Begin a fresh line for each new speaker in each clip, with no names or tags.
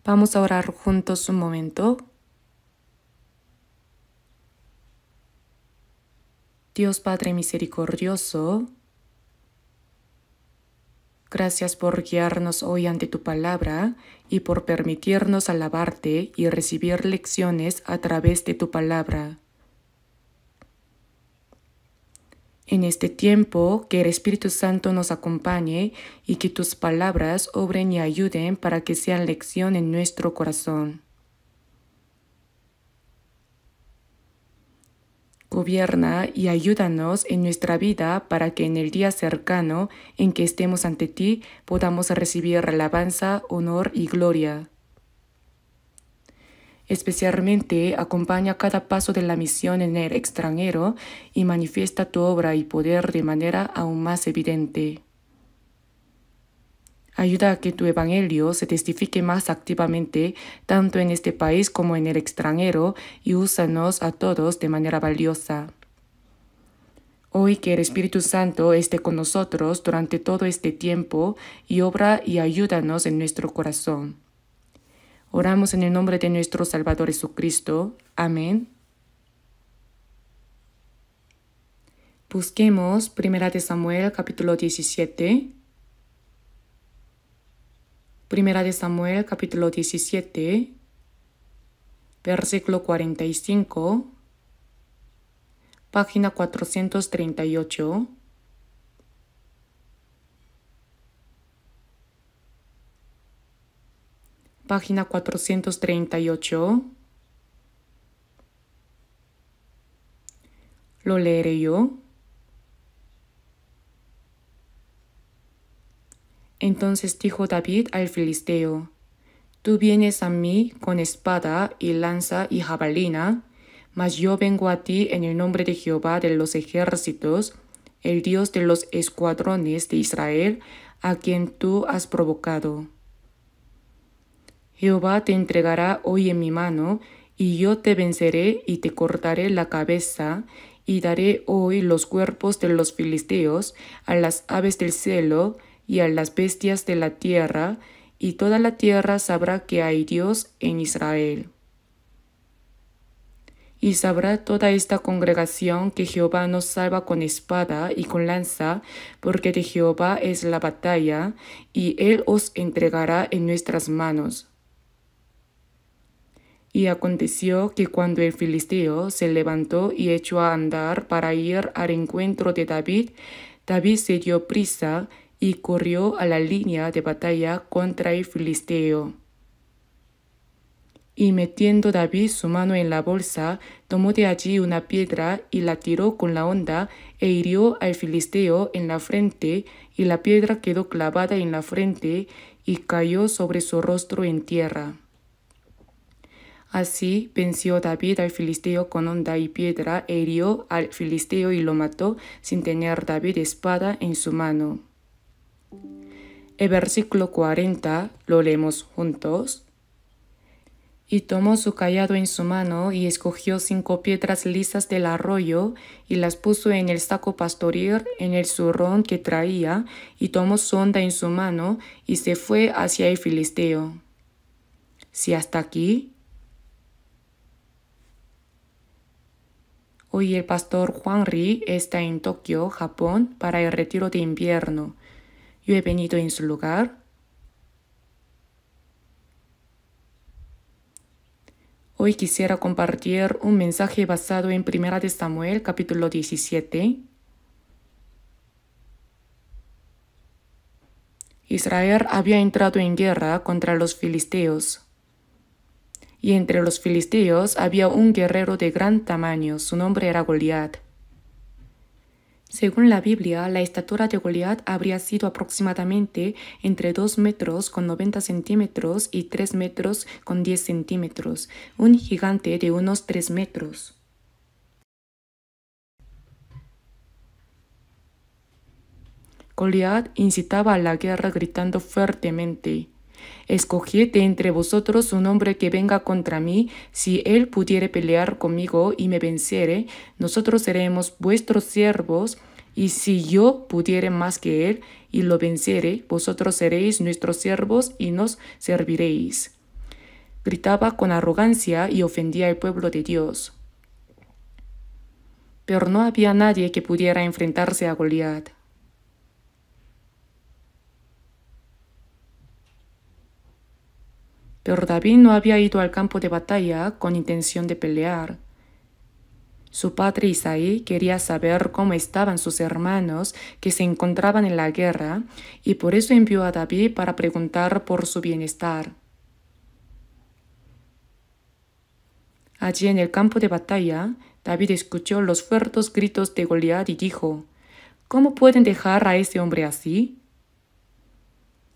Vamos a orar juntos un momento. Dios Padre misericordioso, gracias por guiarnos hoy ante tu palabra y por permitirnos alabarte y recibir lecciones a través de tu palabra. En este tiempo, que el Espíritu Santo nos acompañe y que tus palabras obren y ayuden para que sean lección en nuestro corazón. Gobierna y ayúdanos en nuestra vida para que en el día cercano en que estemos ante ti podamos recibir alabanza, honor y gloria. Especialmente acompaña cada paso de la misión en el extranjero y manifiesta tu obra y poder de manera aún más evidente. Ayuda a que tu evangelio se testifique más activamente tanto en este país como en el extranjero y úsanos a todos de manera valiosa. Hoy que el Espíritu Santo esté con nosotros durante todo este tiempo y obra y ayúdanos en nuestro corazón. Oramos en el nombre de nuestro Salvador Jesucristo. Amén. Busquemos 1 de Samuel capítulo 17. 1 de Samuel capítulo 17, versículo 45, página 438. Página 438. Lo leeré yo. Entonces dijo David al filisteo: Tú vienes a mí con espada y lanza y jabalina, mas yo vengo a ti en el nombre de Jehová de los ejércitos, el Dios de los escuadrones de Israel, a quien tú has provocado. Jehová te entregará hoy en mi mano, y yo te venceré y te cortaré la cabeza, y daré hoy los cuerpos de los filisteos a las aves del cielo y a las bestias de la tierra, y toda la tierra sabrá que hay Dios en Israel. Y sabrá toda esta congregación que Jehová nos salva con espada y con lanza, porque de Jehová es la batalla, y él os entregará en nuestras manos. Y aconteció que cuando el filisteo se levantó y echó a andar para ir al encuentro de David, David se dio prisa y corrió a la línea de batalla contra el filisteo. Y metiendo David su mano en la bolsa, tomó de allí una piedra y la tiró con la honda e hirió al filisteo en la frente, y la piedra quedó clavada en la frente y cayó sobre su rostro en tierra. Así venció David al filisteo con honda y piedra e hirió al filisteo y lo mató sin tener David espada en su mano. El versículo 40 lo leemos juntos. Y tomó su cayado en su mano y escogió 5 piedras lisas del arroyo y las puso en el saco pastoril en el zurrón que traía, y tomó su honda en su mano y se fue hacia el filisteo. ¿Sí hasta aquí? Hoy el pastor Juan Ri está en Tokio, Japón, para el retiro de invierno. Yo he venido en su lugar. Hoy quisiera compartir un mensaje basado en 1 de Samuel, capítulo 17. Israel había entrado en guerra contra los filisteos. Y entre los filisteos había un guerrero de gran tamaño, su nombre era Goliat. Según la Biblia, la estatura de Goliat habría sido aproximadamente entre 2 metros con 90 centímetros y 3 metros con 10 centímetros, un gigante de unos 3 metros. Goliat incitaba a la guerra gritando fuertemente: Escoged de entre vosotros un hombre que venga contra mí. Si él pudiere pelear conmigo y me venciere, nosotros seremos vuestros siervos, y si yo pudiere más que él y lo venciere, vosotros seréis nuestros siervos y nos serviréis. Gritaba con arrogancia y ofendía al pueblo de Dios. Pero no había nadie que pudiera enfrentarse a Goliat. Pero David no había ido al campo de batalla con intención de pelear. Su padre Isaí quería saber cómo estaban sus hermanos que se encontraban en la guerra y por eso envió a David para preguntar por su bienestar. Allí en el campo de batalla, David escuchó los fuertes gritos de Goliat y dijo: ¿Cómo pueden dejar a ese hombre así?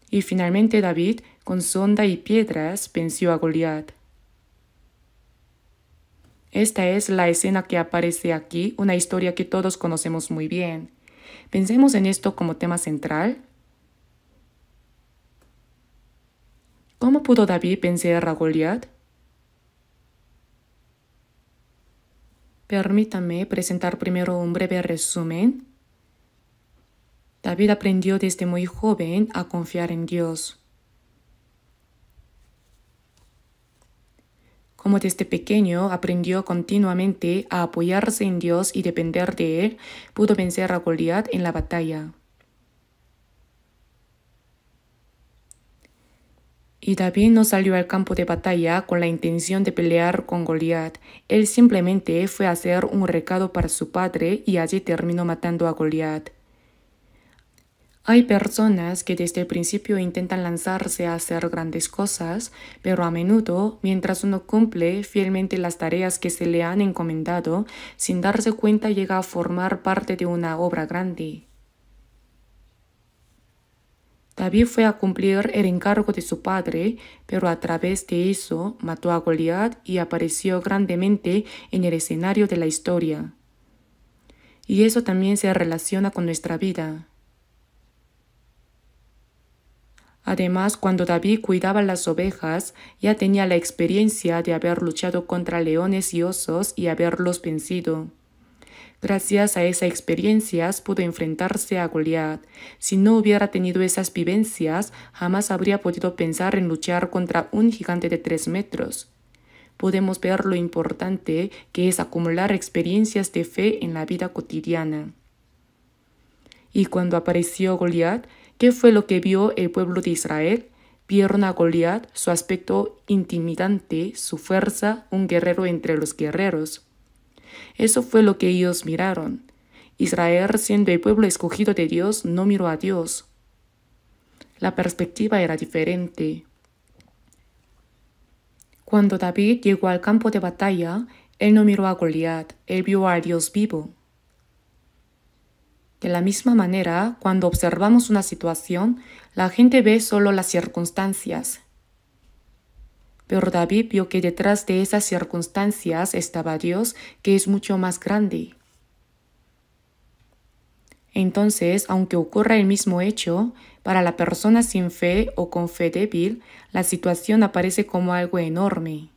Y finalmente David, con su honda y piedras, venció a Goliat. Esta es la escena que aparece aquí, una historia que todos conocemos muy bien. Pensemos en esto como tema central. ¿Cómo pudo David vencer a Goliat? Permítame presentar primero un breve resumen. David aprendió desde muy joven a confiar en Dios. Como desde pequeño aprendió continuamente a apoyarse en Dios y depender de Él, pudo vencer a Goliat en la batalla. Y David no salió al campo de batalla con la intención de pelear con Goliat. Él simplemente fue a hacer un recado para su padre y allí terminó matando a Goliat. Hay personas que desde el principio intentan lanzarse a hacer grandes cosas, pero a menudo, mientras uno cumple fielmente las tareas que se le han encomendado, sin darse cuenta llega a formar parte de una obra grande. David fue a cumplir el encargo de su padre, pero a través de eso mató a Goliat y apareció grandemente en el escenario de la historia. Y eso también se relaciona con nuestra vida. Además, cuando David cuidaba las ovejas, ya tenía la experiencia de haber luchado contra leones y osos y haberlos vencido. Gracias a esas experiencias pudo enfrentarse a Goliat. Si no hubiera tenido esas vivencias, jamás habría podido pensar en luchar contra un gigante de 3 metros. Podemos ver lo importante que es acumular experiencias de fe en la vida cotidiana. Y cuando apareció Goliat, ¿qué fue lo que vio el pueblo de Israel? Vieron a Goliat, su aspecto intimidante, su fuerza, un guerrero entre los guerreros. Eso fue lo que ellos miraron. Israel, siendo el pueblo escogido de Dios, no miró a Dios. La perspectiva era diferente. Cuando David llegó al campo de batalla, él no miró a Goliat, él vio al Dios vivo. De la misma manera, cuando observamos una situación, la gente ve solo las circunstancias. Pero David vio que detrás de esas circunstancias estaba Dios, que es mucho más grande. Entonces, aunque ocurra el mismo hecho, para la persona sin fe o con fe débil, la situación aparece como algo enorme.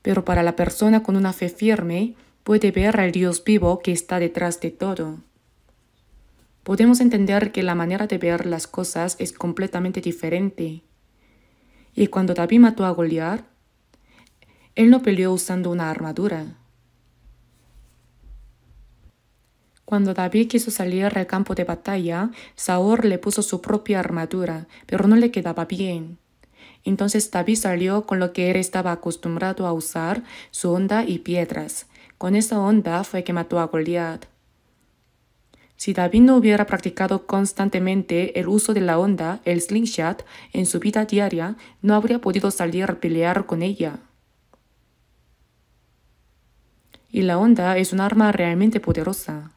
Pero para la persona con una fe firme, puede ver al Dios vivo que está detrás de todo. Podemos entender que la manera de ver las cosas es completamente diferente. Y cuando David mató a Goliat, él no peleó usando una armadura. Cuando David quiso salir al campo de batalla, Saúl le puso su propia armadura, pero no le quedaba bien. Entonces David salió con lo que él estaba acostumbrado a usar, su honda y piedras. Con esa honda fue que mató a Goliat. Si David no hubiera practicado constantemente el uso de la honda, el slingshot, en su vida diaria, no habría podido salir a pelear con ella. Y la honda es un arma realmente poderosa.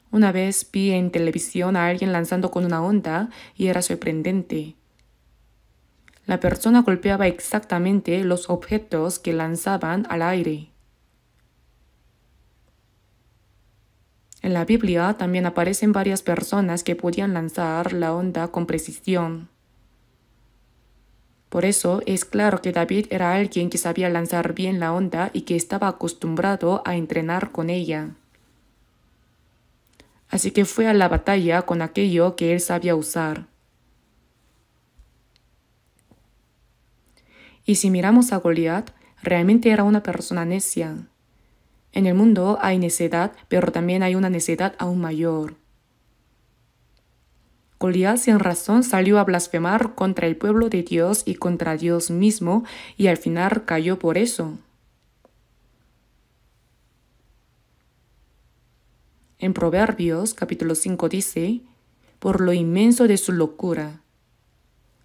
Una vez vi en televisión a alguien lanzando con una honda y era sorprendente. La persona golpeaba exactamente los objetos que lanzaban al aire. En la Biblia también aparecen varias personas que podían lanzar la honda con precisión. Por eso es claro que David era alguien que sabía lanzar bien la honda y que estaba acostumbrado a entrenar con ella. Así que fue a la batalla con aquello que él sabía usar. Y si miramos a Goliat, realmente era una persona necia. En el mundo hay necedad, pero también hay una necedad aún mayor. Goliat sin razón salió a blasfemar contra el pueblo de Dios y contra Dios mismo, y al final cayó por eso. En Proverbios capítulo 5 dice, por lo inmenso de su locura.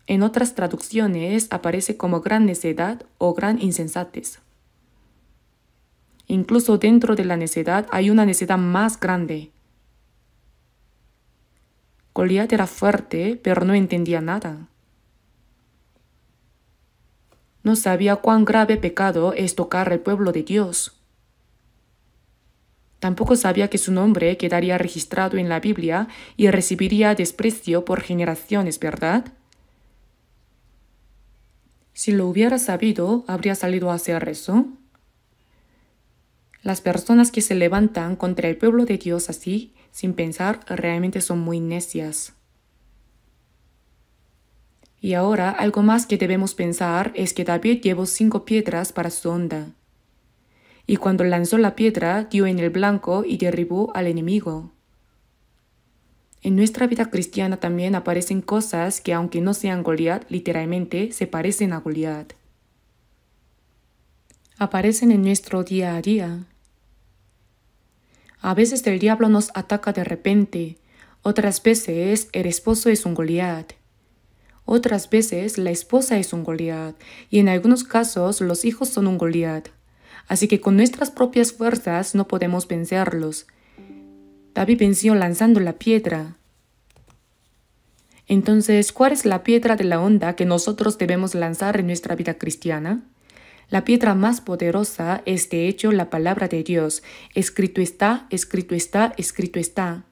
En otras traducciones aparece como gran necedad o gran insensatez. Incluso dentro de la necedad hay una necedad más grande. Goliat era fuerte, pero no entendía nada. No sabía cuán grave pecado es tocar al pueblo de Dios. Tampoco sabía que su nombre quedaría registrado en la Biblia y recibiría desprecio por generaciones, ¿verdad? Si lo hubiera sabido, ¿habría salido a hacer eso? Las personas que se levantan contra el pueblo de Dios así, sin pensar, realmente son muy necias. Y ahora, algo más que debemos pensar es que David llevó 5 piedras para su onda. Y cuando lanzó la piedra, dio en el blanco y derribó al enemigo. En nuestra vida cristiana también aparecen cosas que, aunque no sean Goliat, literalmente se parecen a Goliat. Aparecen en nuestro día a día. A veces el diablo nos ataca de repente, otras veces el esposo es un Goliat. Otras veces la esposa es un Goliat, y en algunos casos los hijos son un Goliat. Así que con nuestras propias fuerzas no podemos vencerlos. David venció lanzando la piedra. Entonces, ¿cuál es la piedra de la onda que nosotros debemos lanzar en nuestra vida cristiana? La piedra más poderosa es de hecho la palabra de Dios. Escrito está, escrito está, escrito está.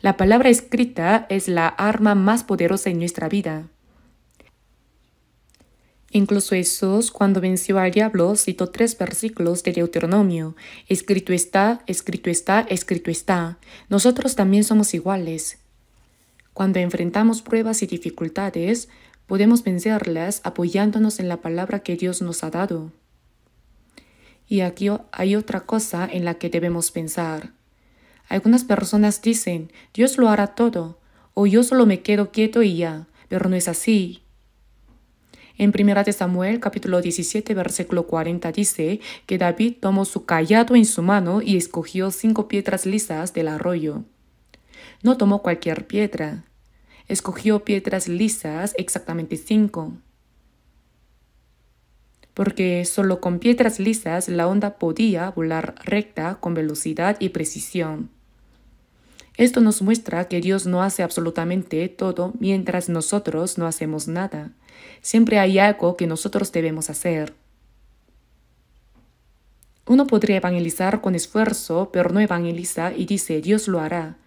La palabra escrita es la arma más poderosa en nuestra vida. Incluso Jesús, cuando venció al diablo, citó 3 versículos de Deuteronomio. Escrito está, escrito está, escrito está. Nosotros también somos iguales. Cuando enfrentamos pruebas y dificultades, podemos vencerlas apoyándonos en la palabra que Dios nos ha dado. Y aquí hay otra cosa en la que debemos pensar. Algunas personas dicen, Dios lo hará todo, o yo solo me quedo quieto y ya, pero no es así. En 1 Samuel capítulo 17 versículo 40 dice que David tomó su cayado en su mano y escogió 5 piedras lisas del arroyo. No tomó cualquier piedra. Escogió piedras lisas, exactamente 5. Porque solo con piedras lisas la onda podía volar recta con velocidad y precisión. Esto nos muestra que Dios no hace absolutamente todo mientras nosotros no hacemos nada. Siempre hay algo que nosotros debemos hacer. Uno podría evangelizar con esfuerzo, pero no evangeliza y dice, Dios lo hará.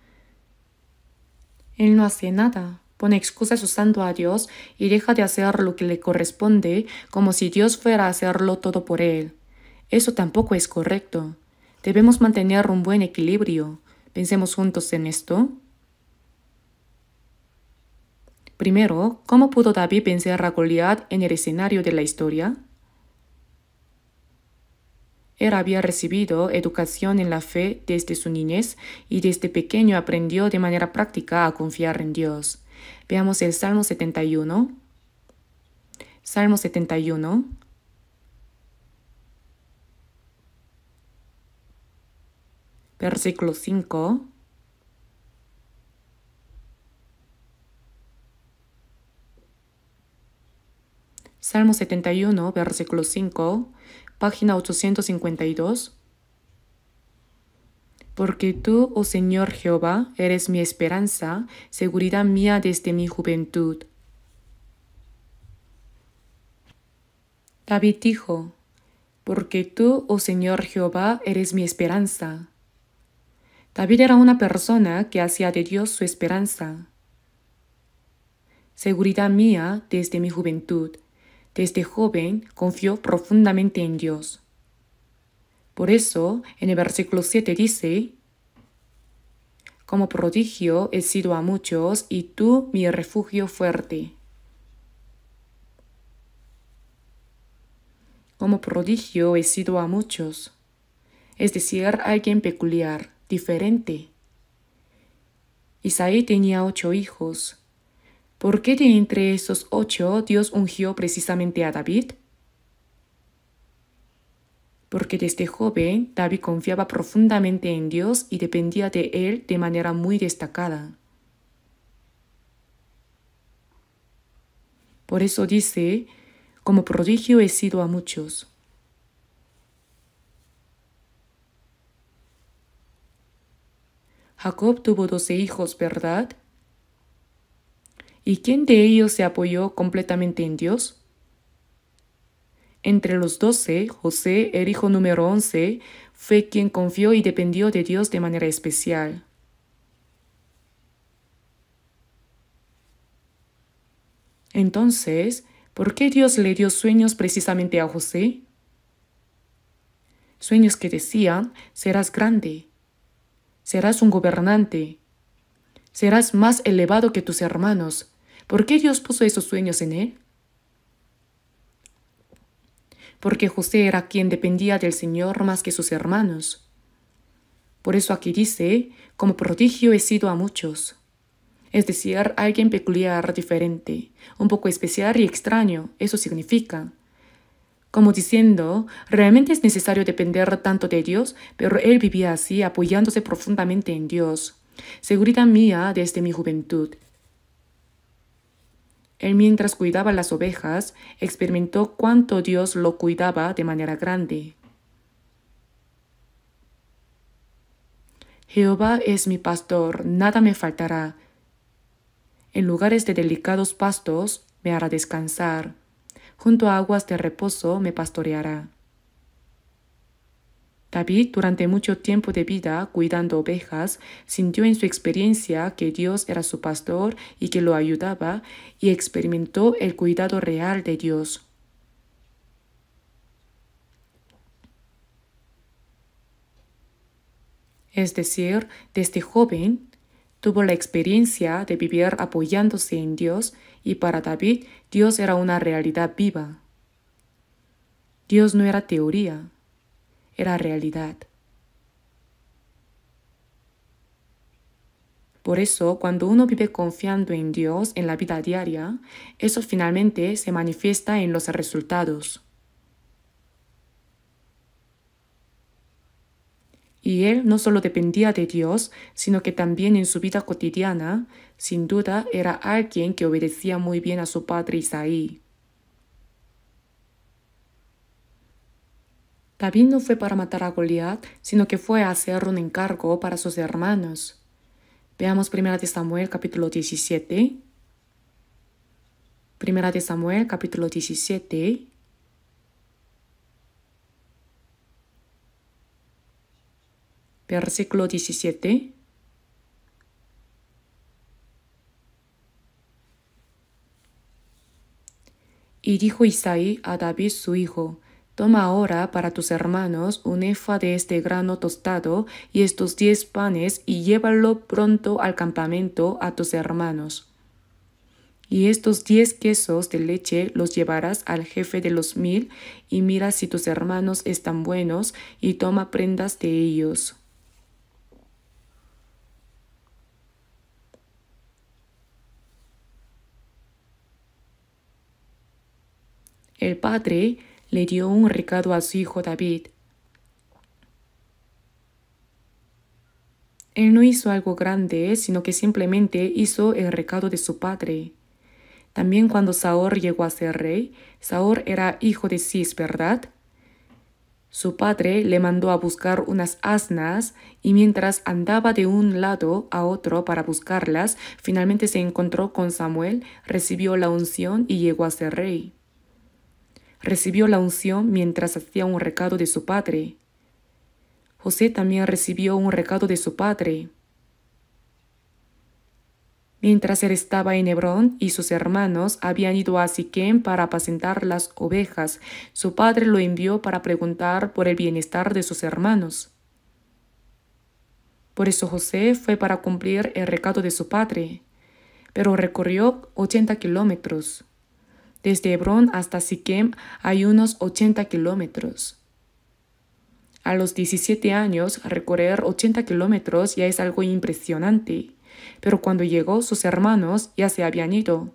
Él no hace nada, pone excusas usando a Dios y deja de hacer lo que le corresponde como si Dios fuera a hacerlo todo por él. Eso tampoco es correcto. Debemos mantener un buen equilibrio. Pensemos juntos en esto. Primero, ¿cómo pudo David vencer a Goliat en el escenario de la historia? Él había recibido educación en la fe desde su niñez y desde pequeño aprendió de manera práctica a confiar en Dios. Veamos el Salmo 71. Salmo 71. Versículo 5. Salmo 71, versículo 5, página 852. Porque tú, oh Señor Jehová, eres mi esperanza, seguridad mía desde mi juventud. David dijo, porque tú, oh Señor Jehová, eres mi esperanza. David era una persona que hacía de Dios su esperanza. Seguridad mía desde mi juventud. Desde joven confió profundamente en Dios. Por eso, en el versículo 7 dice, Como prodigio he sido a muchos, y tú mi refugio fuerte. Como prodigio he sido a muchos, es decir, alguien peculiar, diferente. Isaí tenía 8 hijos. ¿Por qué de entre esos 8 Dios ungió precisamente a David? Porque desde joven David confiaba profundamente en Dios y dependía de él de manera muy destacada. Por eso dice, como prodigio he sido a muchos. Jacob tuvo 12 hijos, ¿verdad? ¿Y quién de ellos se apoyó completamente en Dios? Entre los 12, José, el hijo número 11, fue quien confió y dependió de Dios de manera especial. Entonces, ¿por qué Dios le dio sueños precisamente a José? Sueños que decían, serás grande, serás un gobernante, serás más elevado que tus hermanos. ¿Por qué Dios puso esos sueños en él? Porque José era quien dependía del Señor más que sus hermanos. Por eso aquí dice, como prodigio he sido a muchos. Es decir, alguien peculiar, diferente, un poco especial y extraño, eso significa. Como diciendo, realmente es necesario depender tanto de Dios, pero él vivía así, apoyándose profundamente en Dios. Seguridad mía desde mi juventud. Él, mientras cuidaba las ovejas, experimentó cuánto Dios lo cuidaba de manera grande. Jehová es mi pastor, nada me faltará. En lugares de delicados pastos me hará descansar. Junto a aguas de reposo me pastoreará. David, durante mucho tiempo de vida cuidando ovejas, sintió en su experiencia que Dios era su pastor y que lo ayudaba, y experimentó el cuidado real de Dios. Es decir, desde joven tuvo la experiencia de vivir apoyándose en Dios, y para David Dios era una realidad viva. Dios no era teoría, era realidad. Por eso, cuando uno vive confiando en Dios en la vida diaria, eso finalmente se manifiesta en los resultados. Y él no solo dependía de Dios, sino que también en su vida cotidiana, sin duda, era alguien que obedecía muy bien a su padre Isaí. David no fue para matar a Goliat, sino que fue a hacer un encargo para sus hermanos. Veamos 1 Samuel capítulo 17. 1 Samuel capítulo 17. Versículo 17. Y dijo Isaí a David su hijo, toma ahora para tus hermanos un efa de este grano tostado y estos 10 panes y llévalo pronto al campamento a tus hermanos. Y estos 10 quesos de leche los llevarás al jefe de los 1000 y mira si tus hermanos están buenos y toma prendas de ellos. El padre le dio un recado a su hijo David. Él no hizo algo grande, sino que simplemente hizo el recado de su padre. También cuando Saúl llegó a ser rey, Saúl era hijo de Cis, ¿verdad? Su padre le mandó a buscar unas asnas y mientras andaba de un lado a otro para buscarlas, finalmente se encontró con Samuel, recibió la unción y llegó a ser rey. Recibió la unción mientras hacía un recado de su padre. José también recibió un recado de su padre. Mientras él estaba en Hebrón y sus hermanos habían ido a Siquem para apacentar las ovejas, su padre lo envió para preguntar por el bienestar de sus hermanos. Por eso José fue para cumplir el recado de su padre, pero recorrió 80 kilómetros. Desde Hebrón hasta Siquem hay unos 80 kilómetros. A los 17 años, recorrer 80 kilómetros ya es algo impresionante, pero cuando llegó, sus hermanos ya se habían ido.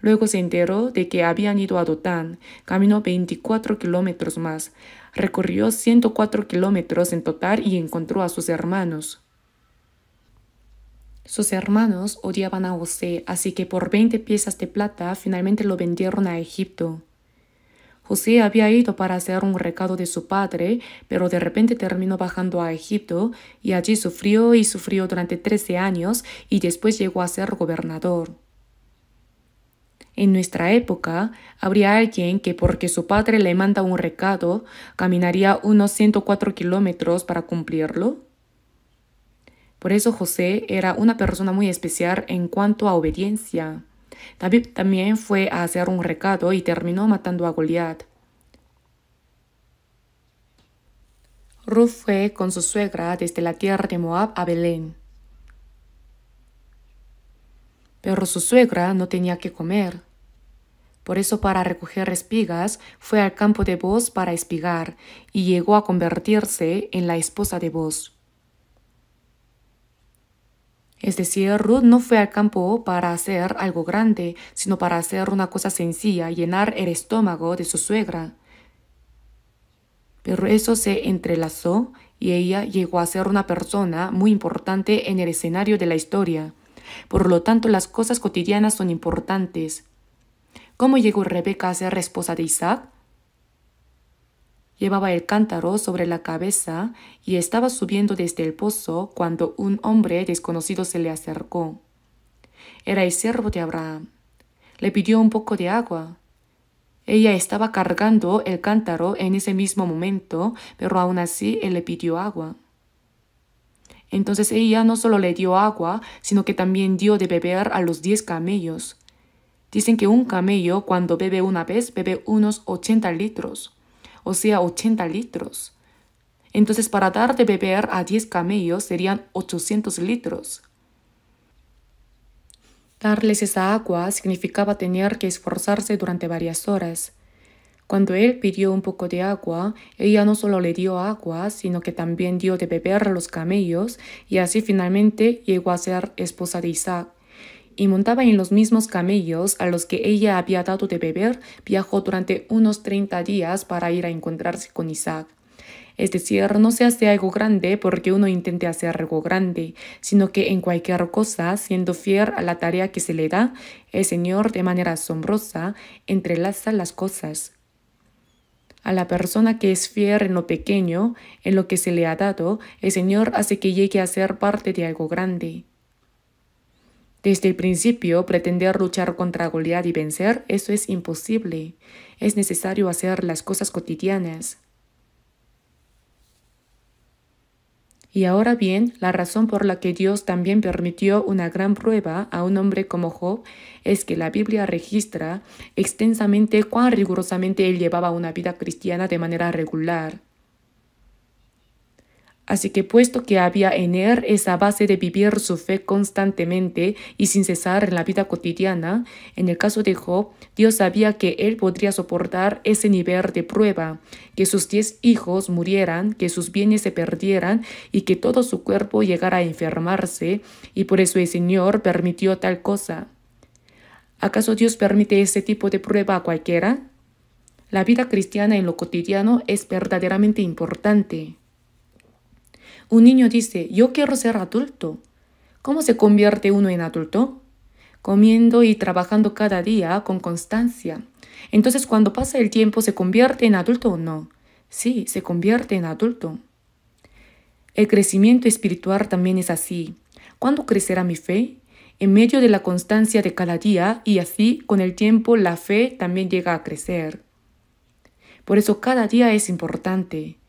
Luego se enteró de que habían ido a Dotán, caminó 24 kilómetros más, recorrió 104 kilómetros en total y encontró a sus hermanos. Sus hermanos odiaban a José, así que por 20 piezas de plata finalmente lo vendieron a Egipto. José había ido para hacer un recado de su padre, pero de repente terminó bajando a Egipto y allí sufrió y sufrió durante 13 años y después llegó a ser gobernador. En nuestra época, habría alguien que porque su padre le manda un recado, caminaría unos 104 kilómetros para cumplirlo. Por eso José era una persona muy especial en cuanto a obediencia. David también fue a hacer un recado y terminó matando a Goliat. Ruth fue con su suegra desde la tierra de Moab a Belén. Pero su suegra no tenía que comer. Por eso para recoger espigas fue al campo de Booz para espigar y llegó a convertirse en la esposa de Booz. Es decir, Ruth no fue al campo para hacer algo grande, sino para hacer una cosa sencilla, llenar el estómago de su suegra. Pero eso se entrelazó y ella llegó a ser una persona muy importante en el escenario de la historia. Por lo tanto, las cosas cotidianas son importantes. ¿Cómo llegó Rebeca a ser esposa de Isaac? Llevaba el cántaro sobre la cabeza y estaba subiendo desde el pozo cuando un hombre desconocido se le acercó. Era el siervo de Abraham. Le pidió un poco de agua. Ella estaba cargando el cántaro en ese mismo momento, pero aún así él le pidió agua. Entonces ella no solo le dio agua, sino que también dio de beber a los 10 camellos. Dicen que un camello cuando bebe una vez bebe unos 80 litros. O sea, 80 litros. Entonces, para dar de beber a 10 camellos serían 800 litros. Darles esa agua significaba tener que esforzarse durante varias horas. Cuando él pidió un poco de agua, ella no solo le dio agua, sino que también dio de beber a los camellos, y así finalmente llegó a ser esposa de Isaac. Y montaba en los mismos camellos a los que ella había dado de beber, viajó durante unos 30 días para ir a encontrarse con Isaac. Es decir, no se hace algo grande porque uno intente hacer algo grande, sino que en cualquier cosa, siendo fiel a la tarea que se le da, el Señor de manera asombrosa entrelaza las cosas. A la persona que es fiel en lo pequeño, en lo que se le ha dado, el Señor hace que llegue a ser parte de algo grande. Desde el principio, pretender luchar contra Goliat y vencer, eso es imposible. Es necesario hacer las cosas cotidianas. Y ahora bien, la razón por la que Dios también permitió una gran prueba a un hombre como Job es que la Biblia registra extensamente cuán rigurosamente él llevaba una vida cristiana de manera regular. Así que puesto que había en él esa base de vivir su fe constantemente y sin cesar en la vida cotidiana, en el caso de Job, Dios sabía que él podría soportar ese nivel de prueba, que sus 10 hijos murieran, que sus bienes se perdieran y que todo su cuerpo llegara a enfermarse, y por eso el Señor permitió tal cosa. ¿Acaso Dios permite ese tipo de prueba a cualquiera? La vida cristiana en lo cotidiano es verdaderamente importante. Un niño dice, yo quiero ser adulto. ¿Cómo se convierte uno en adulto? Comiendo y trabajando cada día con constancia. Entonces, cuando pasa el tiempo, ¿se convierte en adulto o no? Sí, se convierte en adulto. El crecimiento espiritual también es así. ¿Cuándo crecerá mi fe? En medio de la constancia de cada día, y así, con el tiempo, la fe también llega a crecer. Por eso cada día es importante.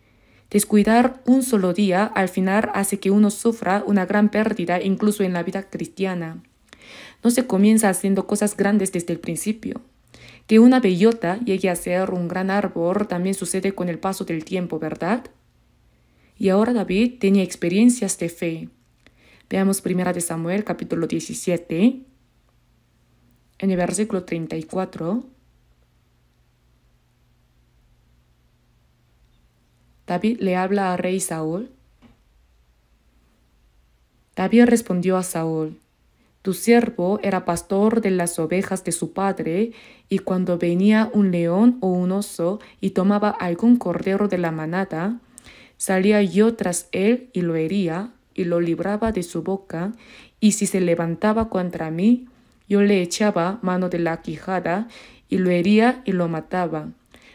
Descuidar un solo día al final hace que uno sufra una gran pérdida incluso en la vida cristiana. No se comienza haciendo cosas grandes desde el principio. Que una bellota llegue a ser un gran árbol también sucede con el paso del tiempo, ¿verdad? Y ahora David tenía experiencias de fe. Veamos 1 de Samuel, capítulo 17, en el versículo 34. David le habla al rey Saúl. David respondió a Saúl: Tu siervo era pastor de las ovejas de su padre, y cuando venía un león o un oso y tomaba algún cordero de la manada, salía yo tras él y lo hería, y lo libraba de su boca, y si se levantaba contra mí, yo le echaba mano de la quijada, y lo hería y lo mataba.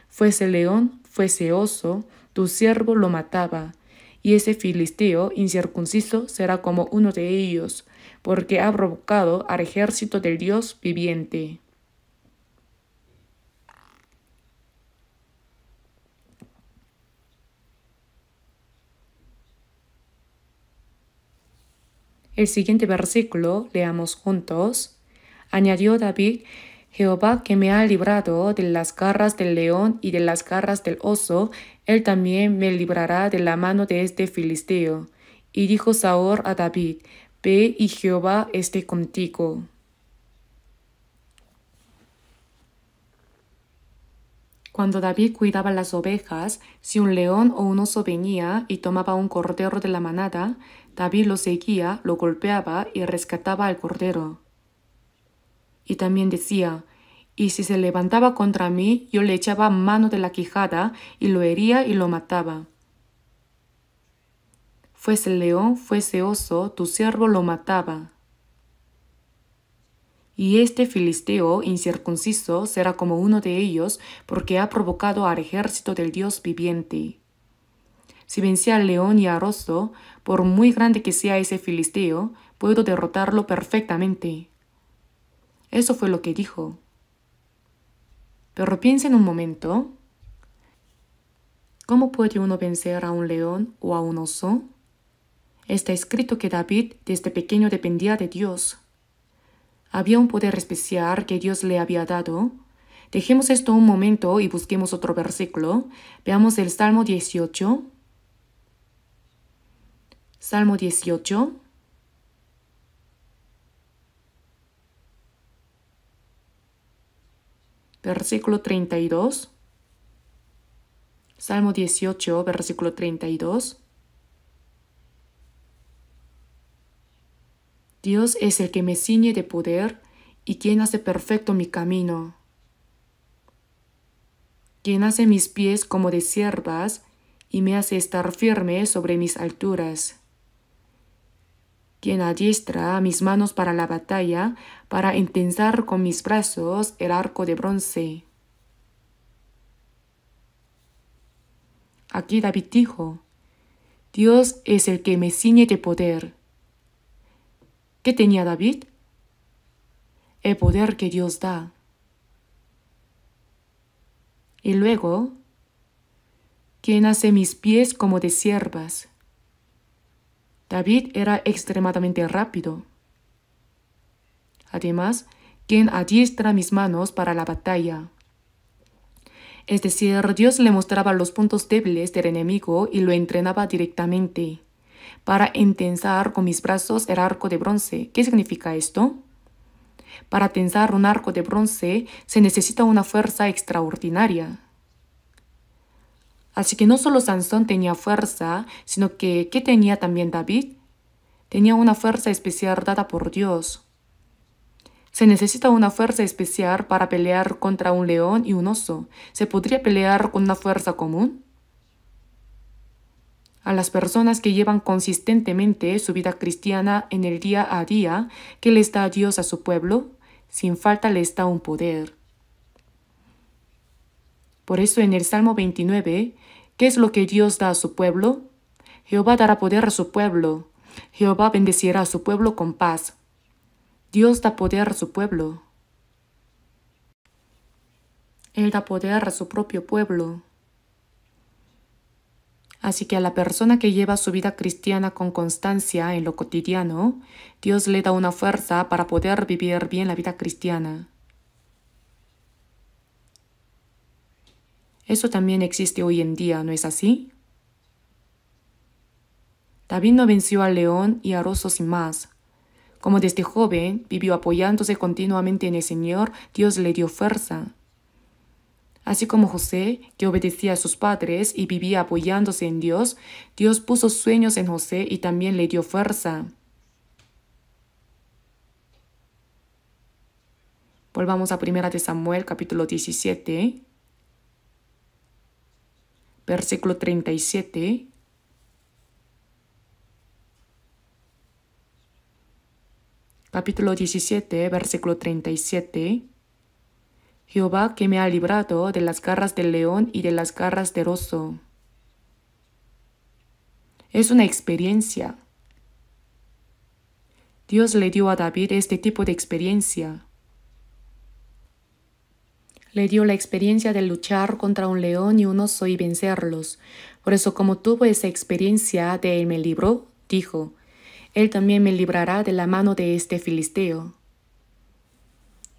Fuese león, fuese oso, tu siervo lo mataba, y ese filisteo incircunciso será como uno de ellos, porque ha provocado al ejército del Dios viviente. El siguiente versículo, leamos juntos. Añadió David: Jehová, que me ha librado de las garras del león y de las garras del oso, él también me librará de la mano de este filisteo. Y dijo Saúl a David: Ve, y Jehová esté contigo. Cuando David cuidaba las ovejas, si un león o un oso venía y tomaba un cordero de la manada, David lo seguía, lo golpeaba y rescataba al cordero. Y también decía: Y si se levantaba contra mí, yo le echaba mano de la quijada y lo hería y lo mataba. Fuese león, fuese oso, tu siervo lo mataba. Y este filisteo incircunciso será como uno de ellos, porque ha provocado al ejército del Dios viviente. Si vencía al león y al oso, por muy grande que sea ese filisteo, puedo derrotarlo perfectamente. Eso fue lo que dijo. Pero piensa en un momento. ¿Cómo puede uno vencer a un león o a un oso? Está escrito que David desde pequeño dependía de Dios. Había un poder especial que Dios le había dado. Dejemos esto un momento y busquemos otro versículo. Veamos el Salmo 18. Salmo 18. Versículo 32. Salmo 18, versículo 32. Dios es el que me ciñe de poder y quien hace perfecto mi camino. Quien hace mis pies como de ciervas y me hace estar firme sobre mis alturas. Quien adiestra mis manos para la batalla, para entensar con mis brazos el arco de bronce. Aquí David dijo: Dios es el que me ciñe de poder. ¿Qué tenía David? El poder que Dios da. Y luego, quien hace mis pies como de ciervas. David era extremadamente rápido. Además, quien adiestra mis manos para la batalla. Es decir, Dios le mostraba los puntos débiles del enemigo y lo entrenaba directamente para entensar con mis brazos el arco de bronce. ¿Qué significa esto? Para tensar un arco de bronce se necesita una fuerza extraordinaria. Así que no solo Sansón tenía fuerza, sino que ¿qué tenía también David? Tenía una fuerza especial dada por Dios. Se necesita una fuerza especial para pelear contra un león y un oso. ¿Se podría pelear con una fuerza común? A las personas que llevan consistentemente su vida cristiana en el día a día, ¿qué les da Dios a su pueblo? Sin falta les da un poder. Por eso en el Salmo 29, ¿qué es lo que Dios da a su pueblo? Jehová dará poder a su pueblo. Jehová bendecirá a su pueblo con paz. Dios da poder a su pueblo. Él da poder a su propio pueblo. Así que a la persona que lleva su vida cristiana con constancia en lo cotidiano, Dios le da una fuerza para poder vivir bien la vida cristiana. Eso también existe hoy en día, ¿no es así? David no venció al león y al oso sin más. Como desde joven vivió apoyándose continuamente en el Señor, Dios le dio fuerza. Así como José, que obedecía a sus padres y vivía apoyándose en Dios, Dios puso sueños en José y también le dio fuerza. Volvamos a 1 de Samuel, capítulo 17, versículo 37. Capítulo 17, versículo 37. Jehová que me ha librado de las garras del león y de las garras del oso. Es una experiencia. Dios le dio a David este tipo de experiencia. Le dio la experiencia de luchar contra un león y un oso y vencerlos. Por eso, como tuvo esa experiencia de él me libró, dijo, Él también me librará de la mano de este filisteo.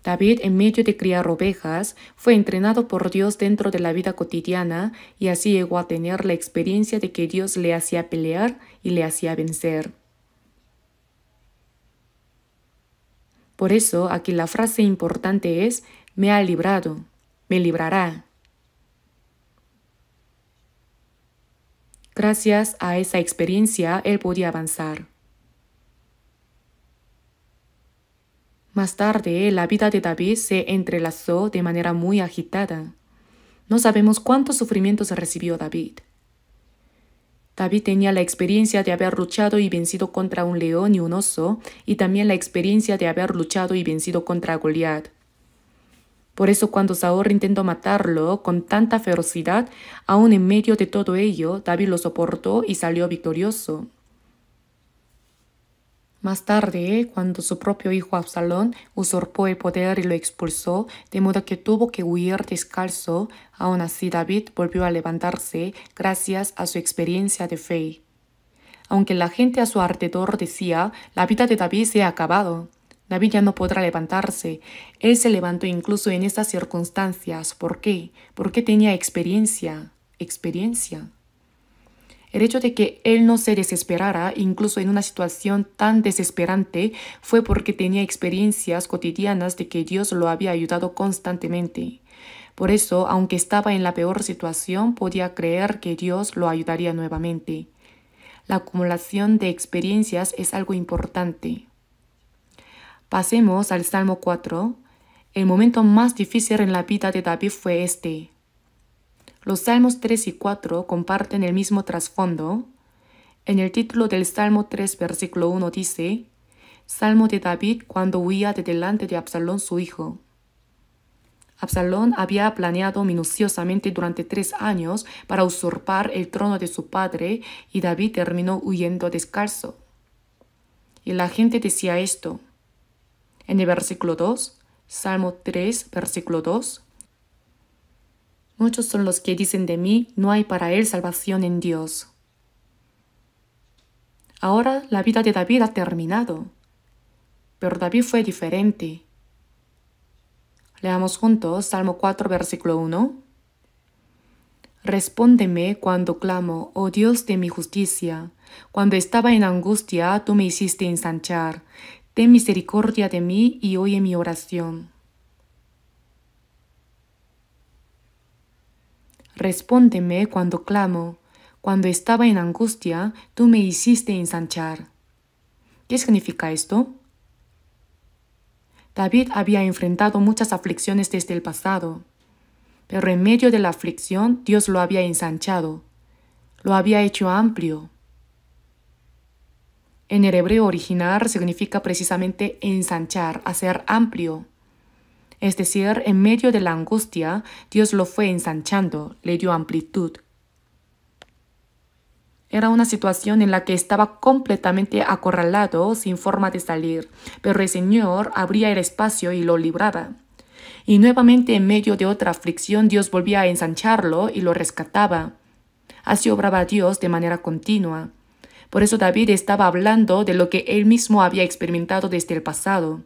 David, en medio de criar ovejas, fue entrenado por Dios dentro de la vida cotidiana y así llegó a tener la experiencia de que Dios le hacía pelear y le hacía vencer. Por eso, aquí la frase importante es, me ha librado, me librará. Gracias a esa experiencia, él podía avanzar. Más tarde, la vida de David se entrelazó de manera muy agitada. No sabemos cuántos sufrimientos recibió David. David tenía la experiencia de haber luchado y vencido contra un león y un oso, y también la experiencia de haber luchado y vencido contra Goliat. Por eso cuando Saúl intentó matarlo con tanta ferocidad, aún en medio de todo ello, David lo soportó y salió victorioso. Más tarde, cuando su propio hijo Absalón usurpó el poder y lo expulsó, de modo que tuvo que huir descalzo, aún así David volvió a levantarse gracias a su experiencia de fe. Aunque la gente a su alrededor decía, la vida de David se ha acabado. David ya no podrá levantarse. Él se levantó incluso en estas circunstancias. ¿Por qué? Porque tenía experiencia. El hecho de que él no se desesperara, incluso en una situación tan desesperante, fue porque tenía experiencias cotidianas de que Dios lo había ayudado constantemente. Por eso, aunque estaba en la peor situación, podía creer que Dios lo ayudaría nuevamente. La acumulación de experiencias es algo importante. Pasemos al Salmo 4. El momento más difícil en la vida de David fue este. Los Salmos 3 y 4 comparten el mismo trasfondo. En el título del Salmo 3, versículo 1 dice, Salmo de David cuando huía de delante de Absalón su hijo. Absalón había planeado minuciosamente durante 3 años para usurpar el trono de su padre y David terminó huyendo descalzo. Y la gente decía esto. En el versículo 2, Salmo 3, versículo 2, muchos son los que dicen de mí, no hay para él salvación en Dios. Ahora la vida de David ha terminado, pero David fue diferente. Leamos juntos Salmo 4, versículo 1. Respóndeme cuando clamo, oh Dios de mi justicia. Cuando estaba en angustia, tú me hiciste ensanchar. Ten misericordia de mí y oye mi oración. Respóndeme cuando clamo. Cuando estaba en angustia, tú me hiciste ensanchar. ¿Qué significa esto? David había enfrentado muchas aflicciones desde el pasado, pero en medio de la aflicción Dios lo había ensanchado, lo había hecho amplio. En el hebreo original significa precisamente ensanchar, hacer amplio. Es decir, en medio de la angustia, Dios lo fue ensanchando, le dio amplitud. Era una situación en la que estaba completamente acorralado, sin forma de salir, pero el Señor abría el espacio y lo libraba. Y nuevamente en medio de otra aflicción, Dios volvía a ensancharlo y lo rescataba. Así obraba Dios de manera continua. Por eso David estaba hablando de lo que él mismo había experimentado desde el pasado.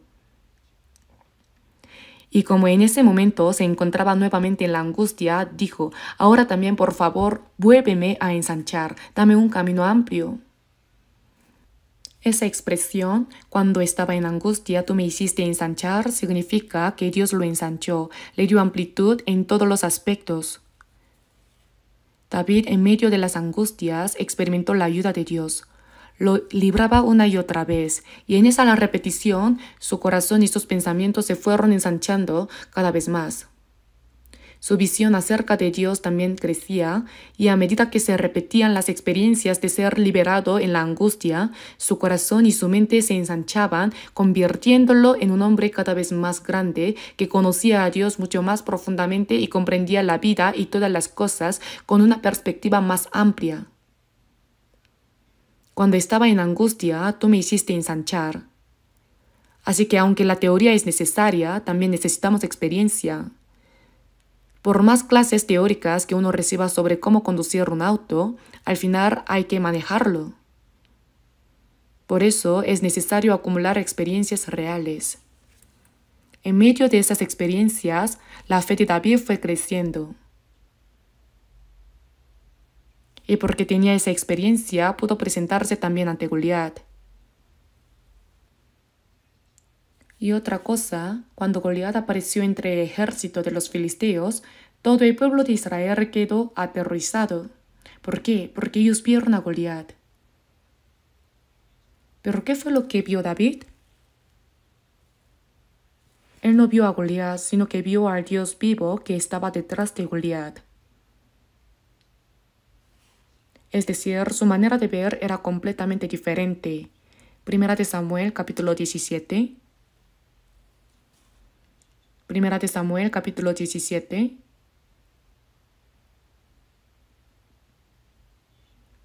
Y como en ese momento se encontraba nuevamente en la angustia, dijo, ahora también por favor, vuélveme a ensanchar, dame un camino amplio. Esa expresión, cuando estaba en angustia tú me hiciste ensanchar, significa que Dios lo ensanchó, le dio amplitud en todos los aspectos. David, en medio de las angustias, experimentó la ayuda de Dios. Lo libraba una y otra vez, y en esa la repetición, su corazón y sus pensamientos se fueron ensanchando cada vez más. Su visión acerca de Dios también crecía, y a medida que se repetían las experiencias de ser liberado en la angustia, su corazón y su mente se ensanchaban, convirtiéndolo en un hombre cada vez más grande, que conocía a Dios mucho más profundamente y comprendía la vida y todas las cosas con una perspectiva más amplia. Cuando estaba en angustia, tú me hiciste ensanchar. Así que aunque la teoría es necesaria, también necesitamos experiencia. Por más clases teóricas que uno reciba sobre cómo conducir un auto, al final hay que manejarlo. Por eso es necesario acumular experiencias reales. En medio de esas experiencias, la fe de David fue creciendo. Y porque tenía esa experiencia, pudo presentarse también ante Goliat. Y otra cosa, cuando Goliat apareció entre el ejército de los filisteos, todo el pueblo de Israel quedó aterrorizado. ¿Por qué? Porque ellos vieron a Goliat. ¿Pero qué fue lo que vio David? Él no vio a Goliat, sino que vio al Dios vivo que estaba detrás de Goliat. Es decir, su manera de ver era completamente diferente. Primera de Samuel, capítulo 17. Primera de Samuel, capítulo 17,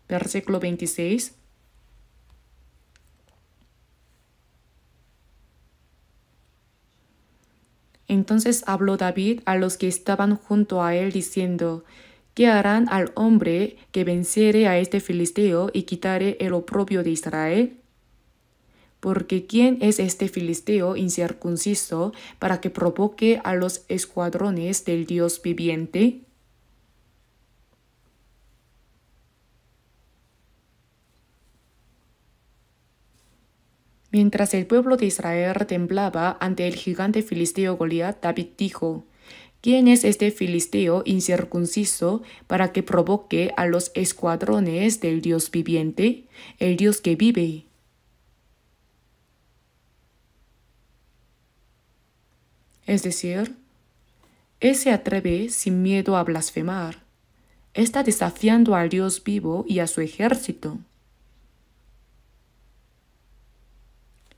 versículo 26. Entonces habló David a los que estaban junto a él, diciendo: ¿Qué harán al hombre que venciere a este filisteo y quitare el oprobio de Israel? Porque ¿quién es este filisteo incircunciso para que provoque a los escuadrones del Dios viviente? Mientras el pueblo de Israel temblaba ante el gigante filisteo Goliat, David dijo: ¿Quién es este filisteo incircunciso para que provoque a los escuadrones del Dios viviente, el Dios que vive? Es decir, él se atreve sin miedo a blasfemar. Está desafiando al Dios vivo y a su ejército.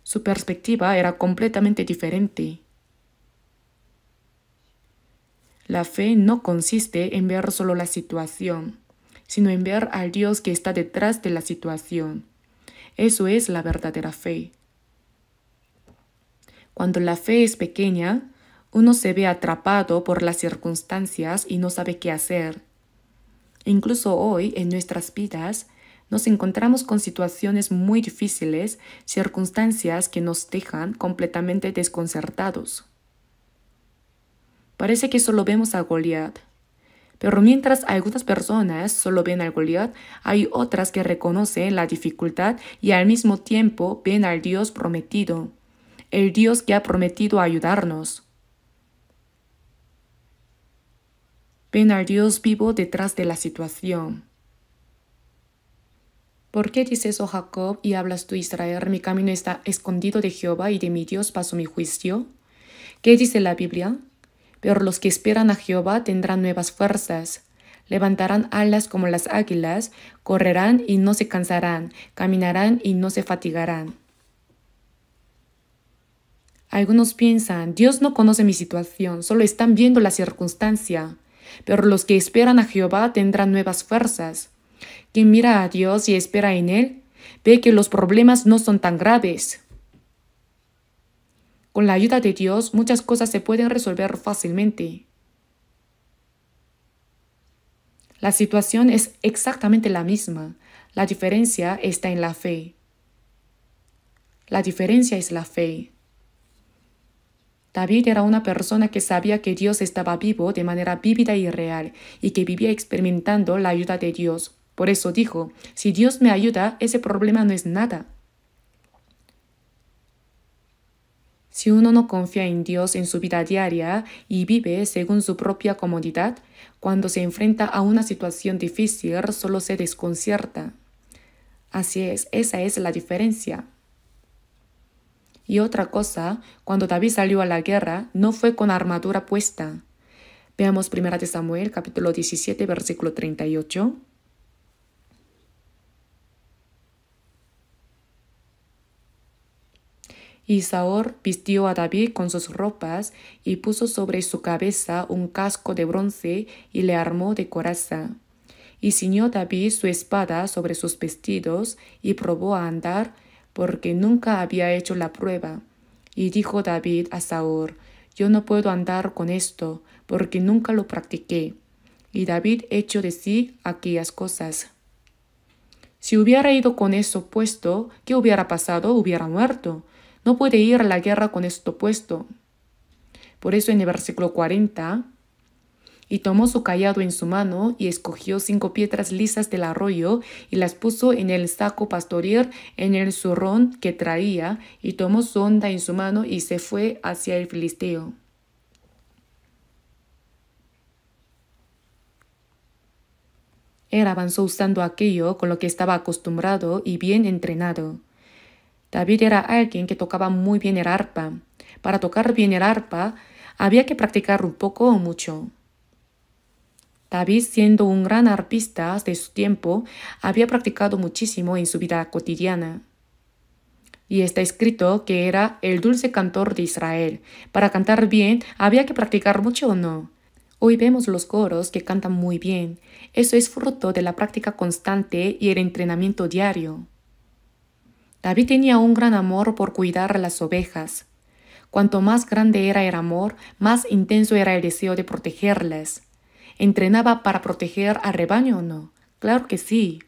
Su perspectiva era completamente diferente. La fe no consiste en ver solo la situación, sino en ver al Dios que está detrás de la situación. Eso es la verdadera fe. Cuando la fe es pequeña, uno se ve atrapado por las circunstancias y no sabe qué hacer. Incluso hoy, en nuestras vidas, nos encontramos con situaciones muy difíciles, circunstancias que nos dejan completamente desconcertados. Parece que solo vemos a Goliat. Pero mientras algunas personas solo ven al Goliat, hay otras que reconocen la dificultad y al mismo tiempo ven al Dios prometido, el Dios que ha prometido ayudarnos. Ven al Dios vivo detrás de la situación. ¿Por qué dices, oh Jacob, y hablas tú, Israel, mi camino está escondido de Jehová y de mi Dios paso mi juicio? ¿Qué dice la Biblia? Pero los que esperan a Jehová tendrán nuevas fuerzas. Levantarán alas como las águilas, correrán y no se cansarán, caminarán y no se fatigarán. Algunos piensan: Dios no conoce mi situación, solo están viendo la circunstancia. Pero los que esperan a Jehová tendrán nuevas fuerzas. Quien mira a Dios y espera en Él, ve que los problemas no son tan graves. Con la ayuda de Dios, muchas cosas se pueden resolver fácilmente. La situación es exactamente la misma. La diferencia está en la fe. La diferencia es la fe. David era una persona que sabía que Dios estaba vivo de manera vívida y real y que vivía experimentando la ayuda de Dios. Por eso dijo: si Dios me ayuda, ese problema no es nada. Si uno no confía en Dios en su vida diaria y vive según su propia comodidad, cuando se enfrenta a una situación difícil solo se desconcierta. Así es, esa es la diferencia. Y otra cosa, cuando David salió a la guerra, no fue con armadura puesta. Veamos 1 de Samuel, capítulo 17, versículo 38. Y Saúl vistió a David con sus ropas y puso sobre su cabeza un casco de bronce y le armó de coraza. Y ciñó David su espada sobre sus vestidos y probó a andar, porque nunca había hecho la prueba. Y dijo David a Saúl: yo no puedo andar con esto, porque nunca lo practiqué. Y David echó de sí aquellas cosas. Si hubiera ido con eso puesto, ¿qué hubiera pasado? Hubiera muerto. No puede ir a la guerra con esto puesto. Por eso en el versículo 40, y tomó su cayado en su mano y escogió 5 piedras lisas del arroyo y las puso en el saco pastoril en el zurrón que traía, y tomó su honda en su mano y se fue hacia el filisteo. Él avanzó usando aquello con lo que estaba acostumbrado y bien entrenado. David era alguien que tocaba muy bien el arpa. Para tocar bien el arpa había que practicar un poco o mucho. David, siendo un gran arpista de su tiempo, había practicado muchísimo en su vida cotidiana. Y está escrito que era el dulce cantor de Israel. Para cantar bien, ¿había que practicar mucho o no? Hoy vemos los coros que cantan muy bien. Eso es fruto de la práctica constante y el entrenamiento diario. David tenía un gran amor por cuidar a las ovejas. Cuanto más grande era el amor, más intenso era el deseo de protegerlas. ¿Entrenaba para proteger al rebaño o no? Claro que sí.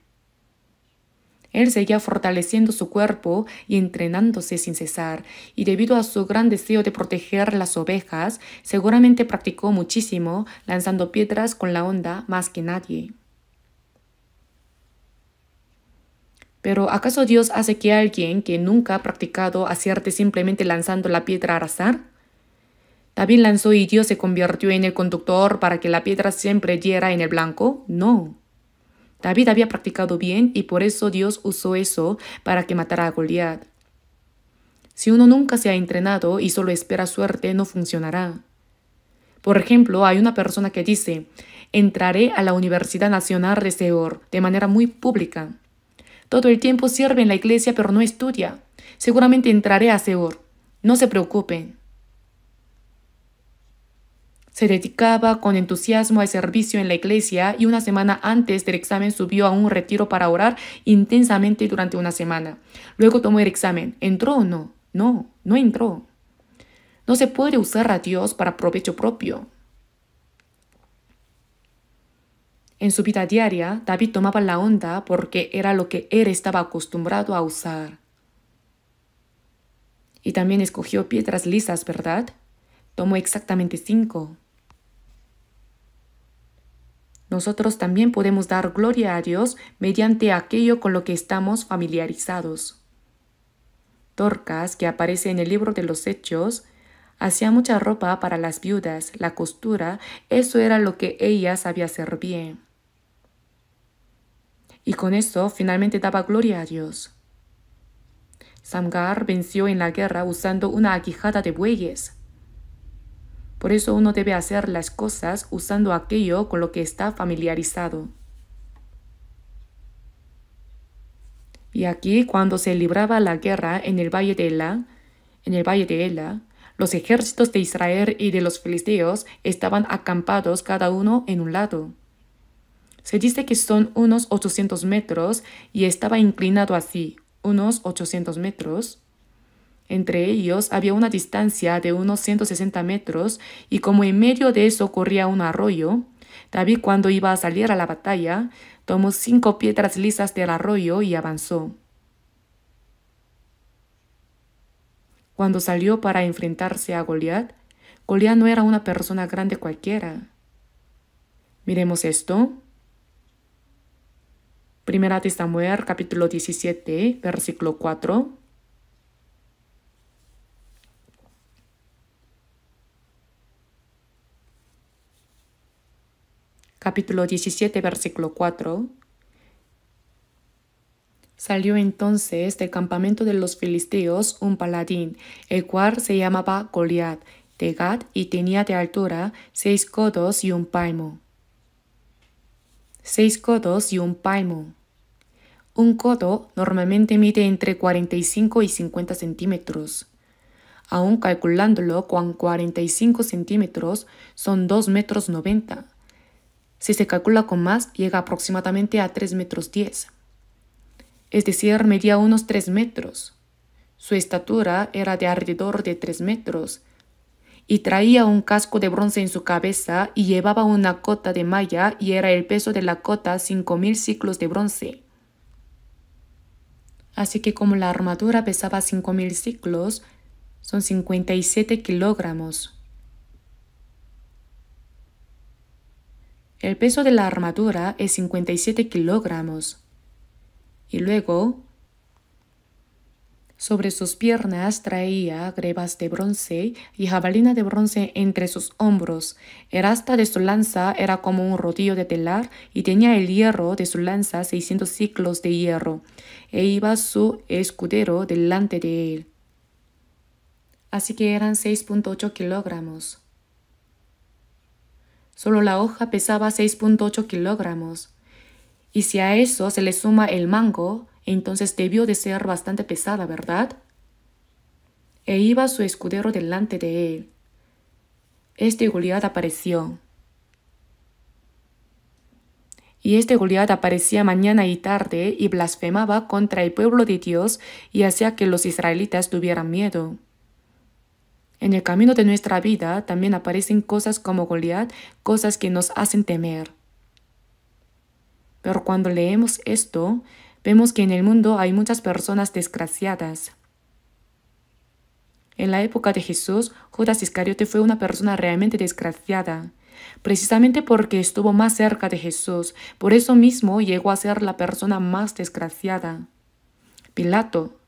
Él seguía fortaleciendo su cuerpo y entrenándose sin cesar, y debido a su gran deseo de proteger las ovejas, seguramente practicó muchísimo, lanzando piedras con la honda más que nadie. Pero ¿acaso Dios hace que alguien que nunca ha practicado acierte simplemente lanzando la piedra al azar? ¿David lanzó y Dios se convirtió en el conductor para que la piedra siempre diera en el blanco? No. David había practicado bien y por eso Dios usó eso para que matara a Goliat. Si uno nunca se ha entrenado y solo espera suerte, no funcionará. Por ejemplo, hay una persona que dice: entraré a la Universidad Nacional de Seor de manera muy pública. Todo el tiempo sirve en la iglesia pero no estudia. Seguramente entraré a Seor. No se preocupen. Se dedicaba con entusiasmo al servicio en la iglesia y una semana antes del examen subió a un retiro para orar intensamente durante una semana. Luego tomó el examen. ¿Entró o no? No, no entró. No se puede usar a Dios para provecho propio. En su vida diaria, David tomaba la honda porque era lo que él estaba acostumbrado a usar. Y también escogió piedras lisas, ¿verdad? Tomó exactamente 5. Nosotros también podemos dar gloria a Dios mediante aquello con lo que estamos familiarizados. Dorcas, que aparece en el libro de los Hechos, hacía mucha ropa para las viudas. La costura, eso era lo que ella sabía hacer bien. Y con eso finalmente daba gloria a Dios. Samgar venció en la guerra usando una aguijada de bueyes. Por eso uno debe hacer las cosas usando aquello con lo que está familiarizado. Y aquí, cuando se libraba la guerra en el valle de Ela, los ejércitos de Israel y de los filisteos estaban acampados cada uno en un lado. Se dice que son unos 800 metros y estaba inclinado así, unos 800 metros. Entre ellos había una distancia de unos 160 metros y como en medio de eso corría un arroyo, David, cuando iba a salir a la batalla, tomó 5 piedras lisas del arroyo y avanzó. Cuando salió para enfrentarse a Goliat, Goliat no era una persona grande cualquiera. Miremos esto. 1 de Samuel, capítulo 17, versículo 4. capítulo 17, versículo 4. Salió entonces del campamento de los filisteos un paladín, el cual se llamaba Goliat, de Gat, y tenía de altura 6 codos y un palmo. 6 codos y un palmo. Un codo normalmente mide entre 45 y 50 centímetros. Aún calculándolo con 45 centímetros son 2 metros 90. Si se calcula con más, llega aproximadamente a 3 metros 10. Es decir, medía unos 3 metros. Su estatura era de alrededor de 3 metros. Y traía un casco de bronce en su cabeza y llevaba una cota de malla y era el peso de la cota 5.000 siclos de bronce. Así que como la armadura pesaba 5.000 siclos, son 57 kilogramos. El peso de la armadura es 57 kilogramos. Y luego, sobre sus piernas traía grebas de bronce y jabalina de bronce entre sus hombros. El asta de su lanza era como un rodillo de telar y tenía el hierro de su lanza 600 siclos de hierro. E iba su escudero delante de él. Así que eran 6.8 kilogramos. Solo la hoja pesaba 6.8 kilogramos. Y si a eso se le suma el mango, entonces debió de ser bastante pesada, ¿verdad? E iba su escudero delante de él. Este Goliat apareció. Y este Goliat aparecía mañana y tarde y blasfemaba contra el pueblo de Dios y hacía que los israelitas tuvieran miedo. En el camino de nuestra vida también aparecen cosas como Goliat, cosas que nos hacen temer. Pero cuando leemos esto, vemos que en el mundo hay muchas personas desgraciadas. En la época de Jesús, Judas Iscariote fue una persona realmente desgraciada, precisamente porque estuvo más cerca de Jesús. Por eso mismo llegó a ser la persona más desgraciada. Pilato.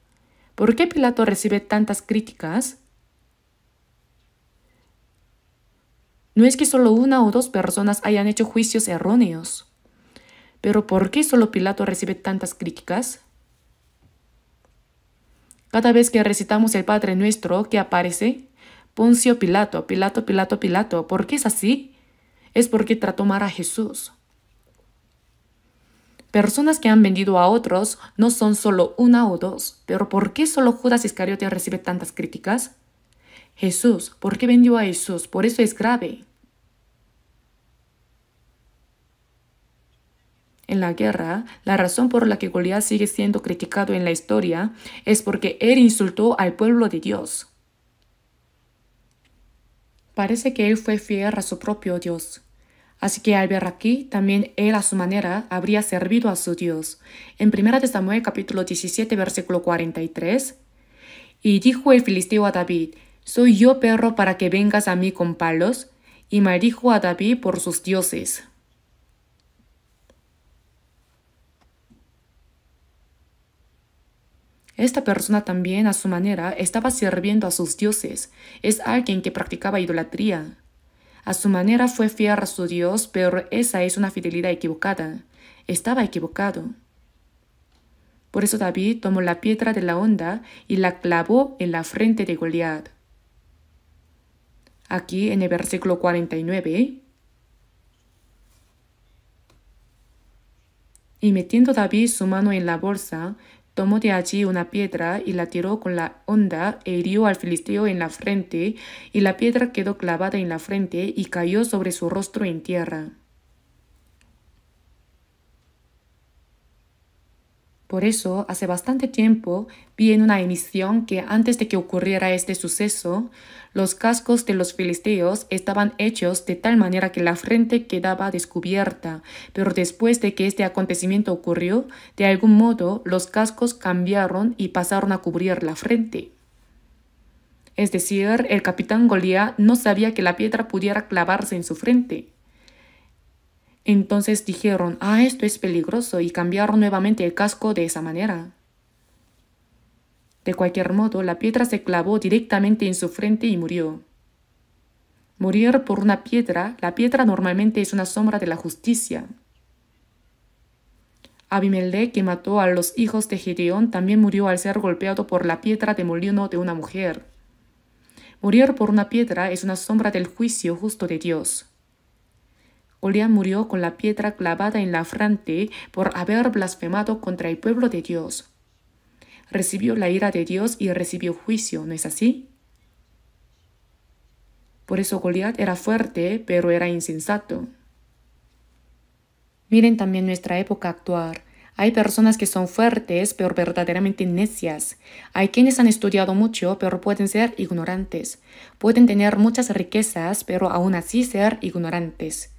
¿Por qué Pilato recibe tantas críticas? No es que solo 1 o 2 personas hayan hecho juicios erróneos. Pero ¿por qué solo Pilato recibe tantas críticas? Cada vez que recitamos el Padre Nuestro, ¿qué aparece? Poncio Pilato, Pilato, Pilato, Pilato. ¿Por qué es así? Es porque trató mal a Jesús. Personas que han vendido a otros no son solo 1 o 2, pero ¿por qué solo Judas Iscariote recibe tantas críticas? Jesús, ¿por qué vendió a Jesús? Por eso es grave. En la guerra, la razón por la que Goliat sigue siendo criticado en la historia es porque él insultó al pueblo de Dios. Parece que él fue fiel a su propio Dios. Así que al ver aquí, también él a su manera habría servido a su Dios. En 1 de Samuel capítulo 17, versículo 43, y dijo el filisteo a David, ¿soy yo perro para que vengas a mí con palos? Y maldijo a David por sus dioses. Esta persona también, a su manera, estaba sirviendo a sus dioses. Es alguien que practicaba idolatría. A su manera fue fiel a su Dios, pero esa es una fidelidad equivocada. Estaba equivocado. Por eso David tomó la piedra de la honda y la clavó en la frente de Goliat. Aquí en el versículo 49. Y metiendo David su mano en la bolsa, tomó de allí una piedra y la tiró con la honda e hirió al filisteo en la frente, y la piedra quedó clavada en la frente y cayó sobre su rostro en tierra. Por eso, hace bastante tiempo vi en una emisión que antes de que ocurriera este suceso, los cascos de los filisteos estaban hechos de tal manera que la frente quedaba descubierta, pero después de que este acontecimiento ocurrió, de algún modo los cascos cambiaron y pasaron a cubrir la frente. Es decir, el capitán Goliat no sabía que la piedra pudiera clavarse en su frente. Entonces dijeron, esto es peligroso, y cambiaron nuevamente el casco de esa manera. De cualquier modo, la piedra se clavó directamente en su frente y murió. Morir por una piedra, la piedra normalmente es una sombra de la justicia. Abimelech, que mató a los hijos de Gedeón, también murió al ser golpeado por la piedra de molino de una mujer. Morir por una piedra es una sombra del juicio justo de Dios. Goliat murió con la piedra clavada en la frente por haber blasfemado contra el pueblo de Dios. Recibió la ira de Dios y recibió juicio, ¿no es así? Por eso Goliat era fuerte, pero era insensato. Miren también nuestra época actual. Hay personas que son fuertes, pero verdaderamente necias. Hay quienes han estudiado mucho, pero pueden ser ignorantes. Pueden tener muchas riquezas, pero aún así ser ignorantes.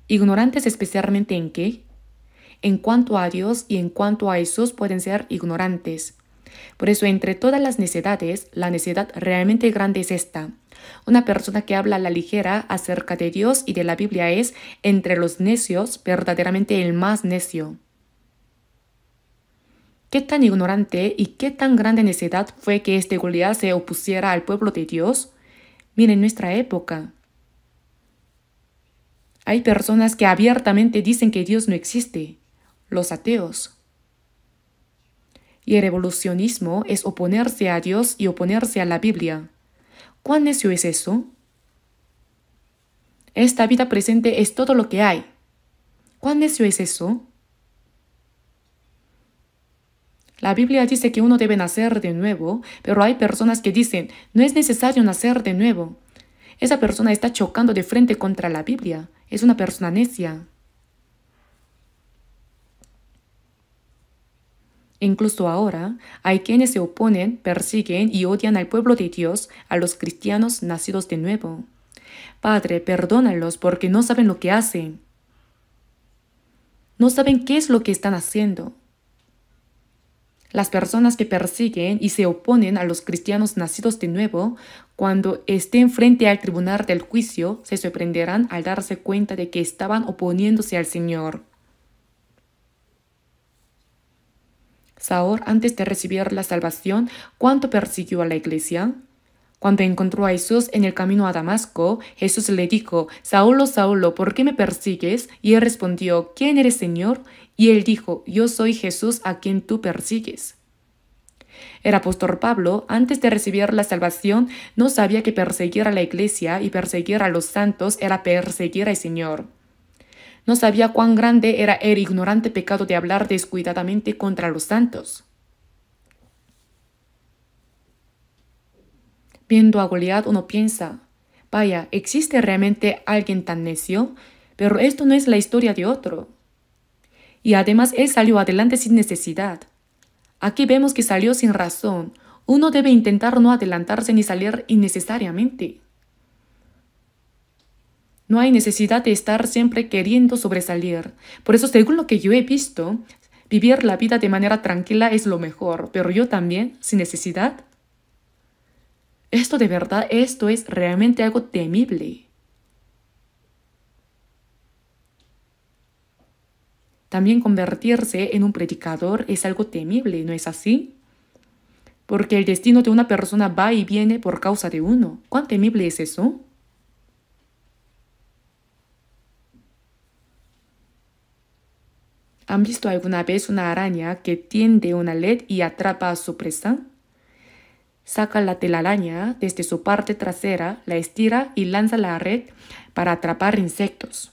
¿Ignorantes especialmente en qué? En cuanto a Dios y en cuanto a Jesús pueden ser ignorantes. Por eso, entre todas las necedades, la necedad realmente grande es esta. Una persona que habla a la ligera acerca de Dios y de la Biblia es, entre los necios, verdaderamente el más necio. ¿Qué tan ignorante y qué tan grande necedad fue que este Goliat se opusiera al pueblo de Dios? Miren nuestra época. Hay personas que abiertamente dicen que Dios no existe, los ateos. Y el evolucionismo es oponerse a Dios y oponerse a la Biblia. ¿Cuán necio es eso? Esta vida presente es todo lo que hay. ¿Cuán necio es eso? La Biblia dice que uno debe nacer de nuevo, pero hay personas que dicen, no es necesario nacer de nuevo. Esa persona está chocando de frente contra la Biblia. Es una persona necia. Incluso ahora, hay quienes se oponen, persiguen y odian al pueblo de Dios, a los cristianos nacidos de nuevo. Padre, perdónalos porque no saben lo que hacen. No saben qué es lo que están haciendo. Las personas que persiguen y se oponen a los cristianos nacidos de nuevo, cuando estén frente al tribunal del juicio, se sorprenderán al darse cuenta de que estaban oponiéndose al Señor. Saúl, antes de recibir la salvación, ¿cuánto persiguió a la iglesia? Cuando encontró a Jesús en el camino a Damasco, Jesús le dijo, Saulo, Saulo, ¿por qué me persigues? Y él respondió, ¿quién eres, Señor? Y él dijo, yo soy Jesús a quien tú persigues. El apóstol Pablo, antes de recibir la salvación, no sabía que perseguir a la iglesia y perseguir a los santos era perseguir al Señor. No sabía cuán grande era el ignorante pecado de hablar descuidadamente contra los santos. Viendo a Goliat, uno piensa, vaya, ¿existe realmente alguien tan necio? Pero esto no es la historia de otro. Y además él salió adelante sin necesidad. Aquí vemos que salió sin razón. Uno debe intentar no adelantarse ni salir innecesariamente. No hay necesidad de estar siempre queriendo sobresalir. Por eso, según lo que yo he visto, vivir la vida de manera tranquila es lo mejor, pero yo también, sin necesidad. Esto es realmente algo temible. También convertirse en un predicador es algo temible, ¿no es así? Porque el destino de una persona va y viene por causa de uno. ¿Cuán temible es eso? ¿Han visto alguna vez una araña que tiende una red y atrapa a su presa? Saca la telaraña desde su parte trasera, la estira y lanza la red para atrapar insectos.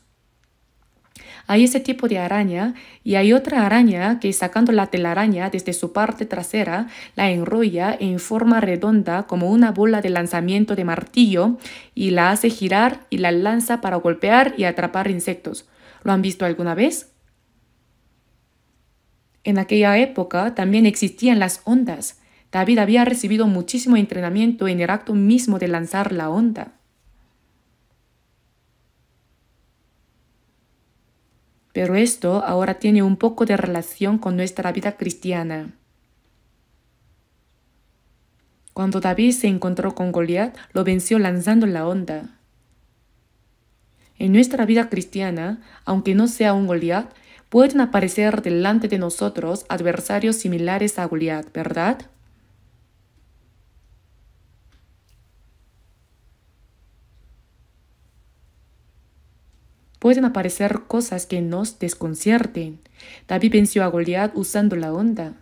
Hay ese tipo de araña y hay otra araña que sacando la telaraña desde su parte trasera la enrolla en forma redonda como una bola de lanzamiento de martillo y la hace girar y la lanza para golpear y atrapar insectos. ¿Lo han visto alguna vez? En aquella época también existían las ondas. David había recibido muchísimo entrenamiento en el acto mismo de lanzar la onda. Pero esto ahora tiene un poco de relación con nuestra vida cristiana. Cuando David se encontró con Goliat, lo venció lanzando la onda. En nuestra vida cristiana, aunque no sea un Goliat, pueden aparecer delante de nosotros adversarios similares a Goliat, ¿verdad? pueden aparecer cosas que nos desconcierten. David venció a Goliat usando la onda.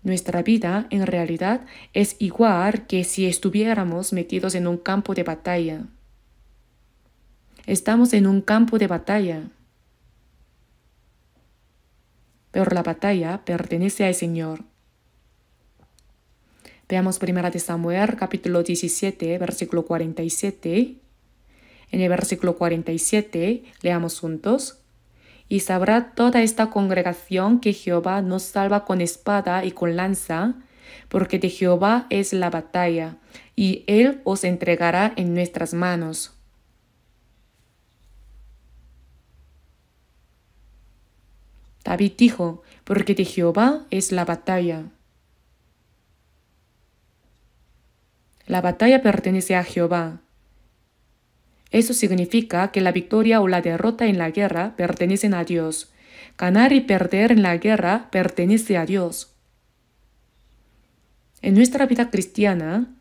Nuestra vida, en realidad, es igual que si estuviéramos metidos en un campo de batalla. Estamos en un campo de batalla. Pero la batalla pertenece al Señor. Veamos 1 de Samuel, capítulo 17, versículo 47. En el versículo 47, leamos juntos. Y sabrá toda esta congregación que Jehová nos salva con espada y con lanza, porque de Jehová es la batalla, y Él os entregará en nuestras manos. David dijo, porque de Jehová es la batalla. La batalla pertenece a Jehová. Eso significa que la victoria o la derrota en la guerra pertenecen a Dios. Ganar y perder en la guerra pertenece a Dios. En nuestra vida cristiana,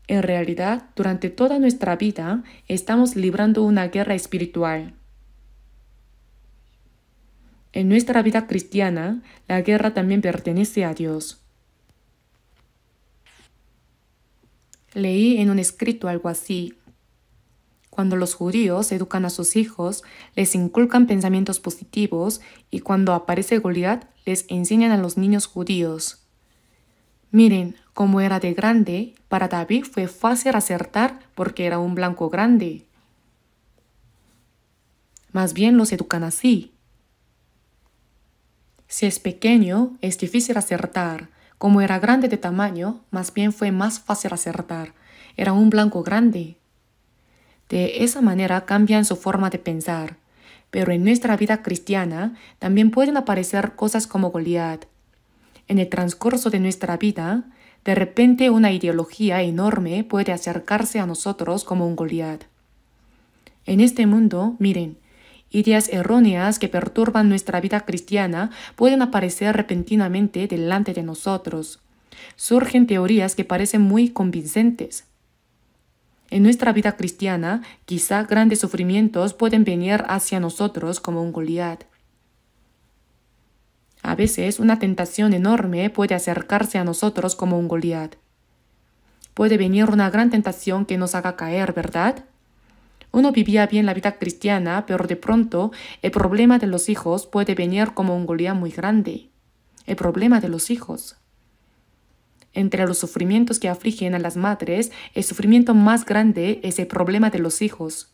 en realidad, durante toda nuestra vida, estamos librando una guerra espiritual. En nuestra vida cristiana, la guerra también pertenece a Dios. Leí en un escrito algo así. Cuando los judíos educan a sus hijos, les inculcan pensamientos positivos y cuando aparece Goliat, les enseñan a los niños judíos. Miren, como era de grande, para David fue fácil acertar porque era un blanco grande. Más bien los educan así. Si es pequeño, es difícil acertar. Como era grande de tamaño, más bien fue más fácil acertar. Era un blanco grande. De esa manera cambian su forma de pensar. Pero en nuestra vida cristiana también pueden aparecer cosas como Goliat. En el transcurso de nuestra vida, de repente una ideología enorme puede acercarse a nosotros como un Goliat. En este mundo, miren, ideas erróneas que perturban nuestra vida cristiana pueden aparecer repentinamente delante de nosotros. Surgen teorías que parecen muy convincentes. En nuestra vida cristiana, quizá grandes sufrimientos pueden venir hacia nosotros como un Goliat. A veces una tentación enorme puede acercarse a nosotros como un Goliat. Puede venir una gran tentación que nos haga caer, ¿verdad? Uno vivía bien la vida cristiana, pero de pronto el problema de los hijos puede venir como un Goliat muy grande. El problema de los hijos. Entre los sufrimientos que afligen a las madres, el sufrimiento más grande es el problema de los hijos.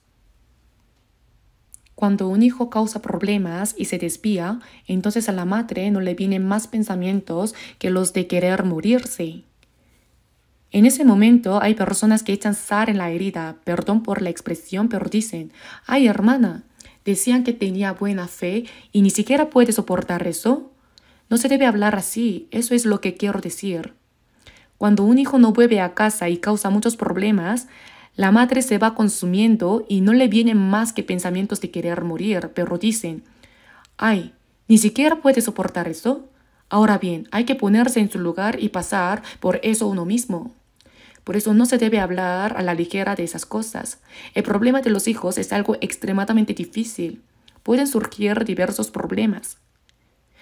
Cuando un hijo causa problemas y se desvía, entonces a la madre no le vienen más pensamientos que los de querer morirse. En ese momento hay personas que echan sal en la herida, perdón por la expresión, pero dicen, ¡ay, hermana! Decían que tenía buena fe y ni siquiera puede soportar eso. No se debe hablar así, eso es lo que quiero decir. Cuando un hijo no vuelve a casa y causa muchos problemas, la madre se va consumiendo y no le vienen más que pensamientos de querer morir, pero dicen, ¡ay! ¿Ni siquiera puede soportar eso? Ahora bien, hay que ponerse en su lugar y pasar por eso uno mismo. Por eso no se debe hablar a la ligera de esas cosas. El problema de los hijos es algo extremadamente difícil. Pueden surgir diversos problemas.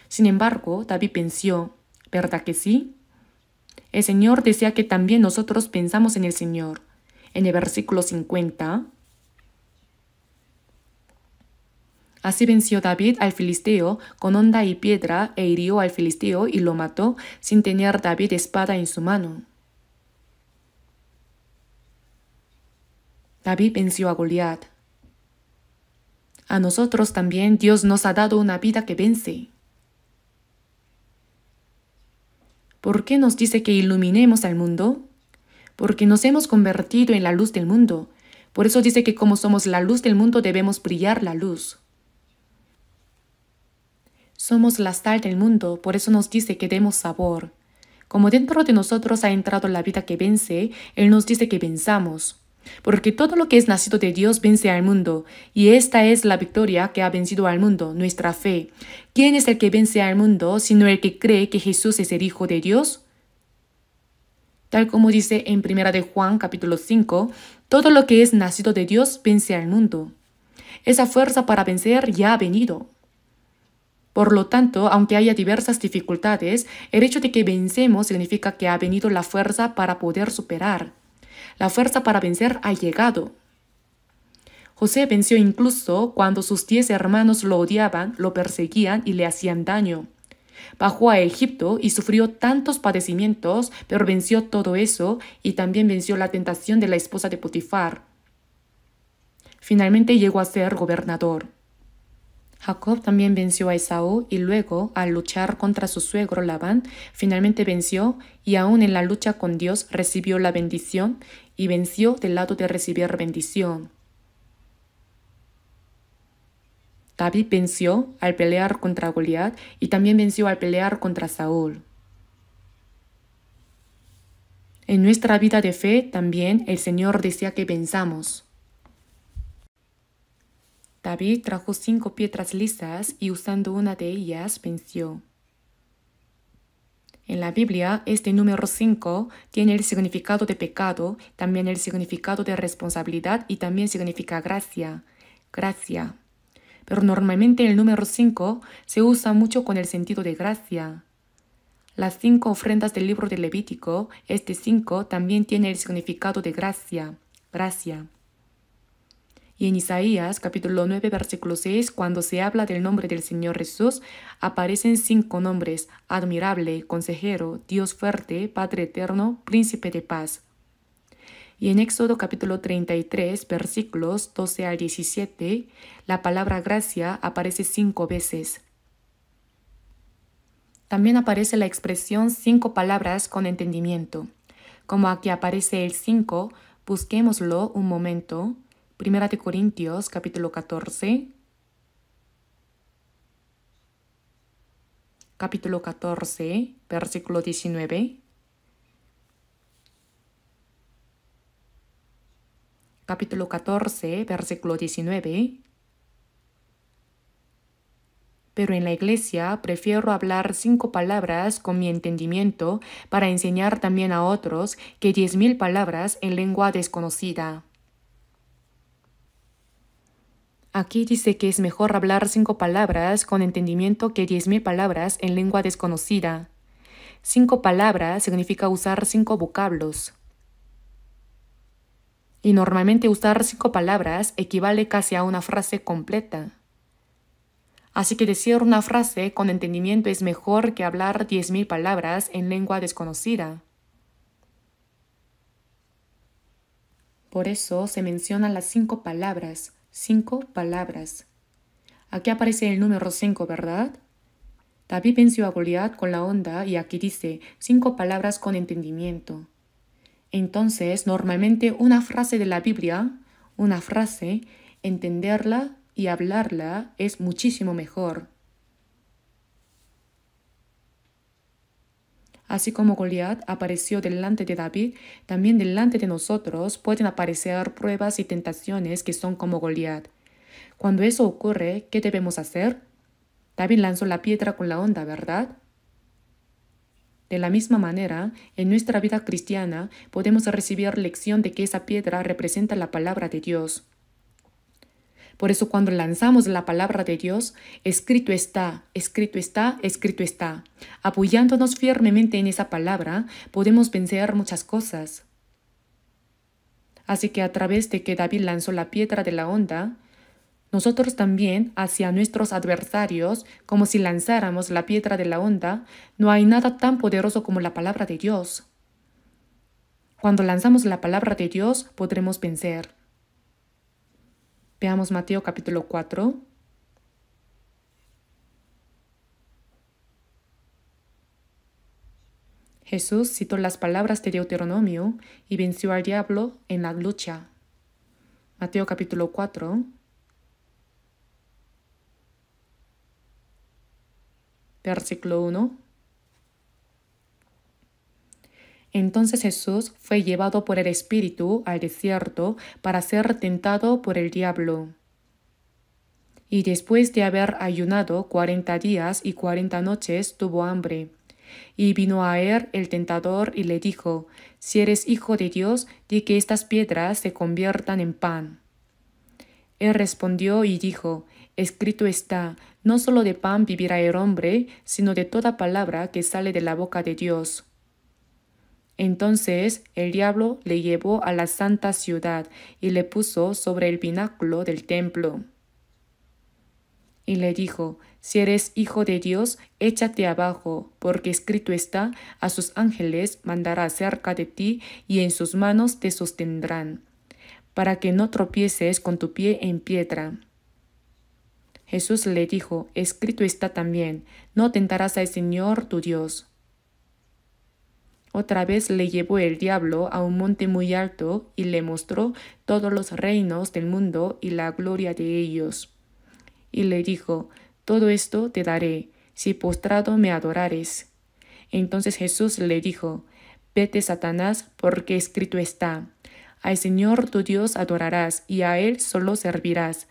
Sin embargo, David pensó, ¿verdad que sí? El Señor desea que también nosotros pensamos en el Señor. En el versículo 50, así venció David al filisteo con honda y piedra e hirió al filisteo y lo mató sin tener David espada en su mano. David venció a Goliat. A nosotros también Dios nos ha dado una vida que vence. ¿Por qué nos dice que iluminemos al mundo? Porque nos hemos convertido en la luz del mundo. Por eso dice que como somos la luz del mundo debemos brillar la luz. Somos la sal del mundo, por eso nos dice que demos sabor. Como dentro de nosotros ha entrado la vida que vence, Él nos dice que venzamos. Porque todo lo que es nacido de Dios vence al mundo, y esta es la victoria que ha vencido al mundo, nuestra fe. ¿Quién es el que vence al mundo, sino el que cree que Jesús es el Hijo de Dios? Tal como dice en 1 de Juan capítulo 5, Todo lo que es nacido de Dios vence al mundo. Esa fuerza para vencer ya ha venido. Por lo tanto, aunque haya diversas dificultades, el hecho de que vencemos significa que ha venido la fuerza para poder superar. La fuerza para vencer ha llegado. José venció incluso cuando sus 10 hermanos lo odiaban, lo perseguían y le hacían daño. Bajó a Egipto y sufrió tantos padecimientos, pero venció todo eso y también venció la tentación de la esposa de Potifar. Finalmente llegó a ser gobernador. Jacob también venció a Esaú y luego, al luchar contra su suegro Labán, finalmente venció y aún en la lucha con Dios recibió la bendición y venció del lado de recibir bendición. David venció al pelear contra Goliat y también venció al pelear contra Saúl. En nuestra vida de fe también el Señor desea que venzamos. David trajo 5 piedras lisas y usando una de ellas venció. En la Biblia, este número 5 tiene el significado de pecado, también el significado de responsabilidad y también significa gracia. Gracia. Pero normalmente el número 5 se usa mucho con el sentido de gracia. Las 5 ofrendas del libro de Levítico, este 5 también tiene el significado de gracia. Gracia. Y en Isaías capítulo 9 versículo 6, cuando se habla del nombre del Señor Jesús, aparecen 5 nombres: admirable, consejero, Dios fuerte, Padre eterno, príncipe de paz. Y en Éxodo capítulo 33 versículos 12 al 17, la palabra gracia aparece 5 veces. También aparece la expresión 5 palabras con entendimiento. Como aquí aparece el 5, busquémoslo un momento. Primera de Corintios, capítulo 14. Capítulo 14, versículo 19. Capítulo 14, versículo 19. Pero en la iglesia prefiero hablar 5 palabras con mi entendimiento para enseñar también a otros que 10,000 palabras en lengua desconocida. Aquí dice que es mejor hablar 5 palabras con entendimiento que 10,000 palabras en lengua desconocida. 5 palabras significa usar 5 vocablos. Y normalmente usar 5 palabras equivale casi a una frase completa. Así que decir una frase con entendimiento es mejor que hablar 10,000 palabras en lengua desconocida. Por eso se mencionan las 5 palabras. 5 palabras. Aquí aparece el número 5, ¿verdad? David venció a Goliat con la honda y aquí dice 5 palabras con entendimiento. Entonces, normalmente una frase de la Biblia, una frase, entenderla y hablarla es muchísimo mejor. Así como Goliat apareció delante de David, también delante de nosotros pueden aparecer pruebas y tentaciones que son como Goliat. Cuando eso ocurre, ¿qué debemos hacer? David lanzó la piedra con la honda, ¿verdad? De la misma manera, en nuestra vida cristiana podemos recibir lección de que esa piedra representa la palabra de Dios. Por eso cuando lanzamos la palabra de Dios, escrito está, escrito está, escrito está. Apoyándonos firmemente en esa palabra, podemos vencer muchas cosas. Así que a través de que David lanzó la piedra de la honda, nosotros también hacia nuestros adversarios, como si lanzáramos la piedra de la honda, no hay nada tan poderoso como la palabra de Dios. Cuando lanzamos la palabra de Dios, podremos vencer. Veamos Mateo capítulo 4. Jesús citó las palabras de Deuteronomio y venció al diablo en la lucha. Mateo capítulo 4. Versículo 1. Entonces Jesús fue llevado por el Espíritu al desierto para ser tentado por el diablo. Y después de haber ayunado 40 días y 40 noches tuvo hambre. Y vino a él el tentador y le dijo: «Si eres hijo de Dios, di que estas piedras se conviertan en pan». Él respondió y dijo: «Escrito está, no solo de pan vivirá el hombre, sino de toda palabra que sale de la boca de Dios». Entonces el diablo le llevó a la santa ciudad y le puso sobre el pináculo del templo. Y le dijo: «Si eres hijo de Dios, échate abajo, porque escrito está: a sus ángeles mandará cerca de ti, y en sus manos te sostendrán, para que no tropieces con tu pie en piedra». Jesús le dijo: «Escrito está también: no tentarás al Señor tu Dios». Otra vez le llevó el diablo a un monte muy alto y le mostró todos los reinos del mundo y la gloria de ellos. Y le dijo: «Todo esto te daré, si postrado me adorares». Entonces Jesús le dijo: «Vete, Satanás, porque escrito está: al Señor tu Dios adorarás, y a Él solo servirás».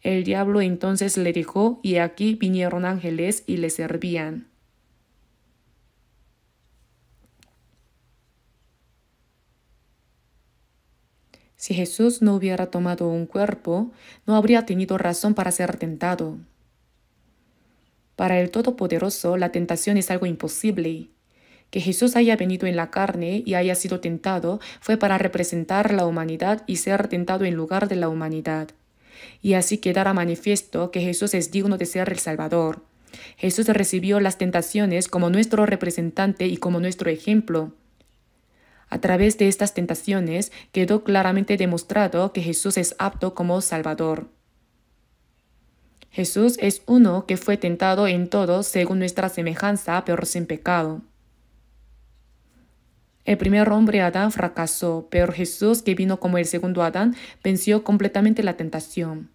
El diablo entonces le dejó, y aquí vinieron ángeles y le servían. Si Jesús no hubiera tomado un cuerpo, no habría tenido razón para ser tentado. Para el Todopoderoso, la tentación es algo imposible. Que Jesús haya venido en la carne y haya sido tentado fue para representar la humanidad y ser tentado en lugar de la humanidad. Y así quedará manifiesto que Jesús es digno de ser el Salvador. Jesús recibió las tentaciones como nuestro representante y como nuestro ejemplo. A través de estas tentaciones quedó claramente demostrado que Jesús es apto como Salvador. Jesús es uno que fue tentado en todo según nuestra semejanza, pero sin pecado. El primer hombre, Adán, fracasó, pero Jesús, que vino como el segundo Adán, venció completamente la tentación.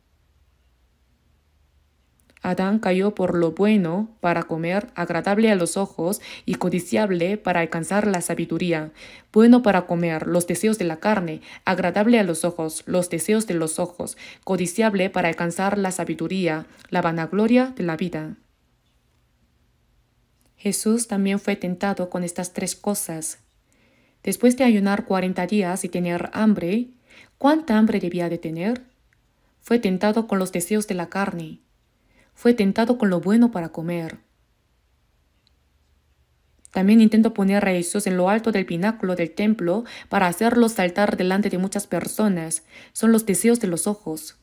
Adán cayó por lo bueno para comer, agradable a los ojos y codiciable para alcanzar la sabiduría. Bueno para comer, los deseos de la carne; agradable a los ojos, los deseos de los ojos; codiciable para alcanzar la sabiduría, la vanagloria de la vida. Jesús también fue tentado con estas tres cosas. Después de ayunar 40 días y tener hambre, ¿cuánta hambre debía de tener? Fue tentado con los deseos de la carne. Fue tentado con lo bueno para comer. También intentó poner a Jesús en lo alto del pináculo del templo para hacerlo saltar delante de muchas personas. Son los deseos de los ojos.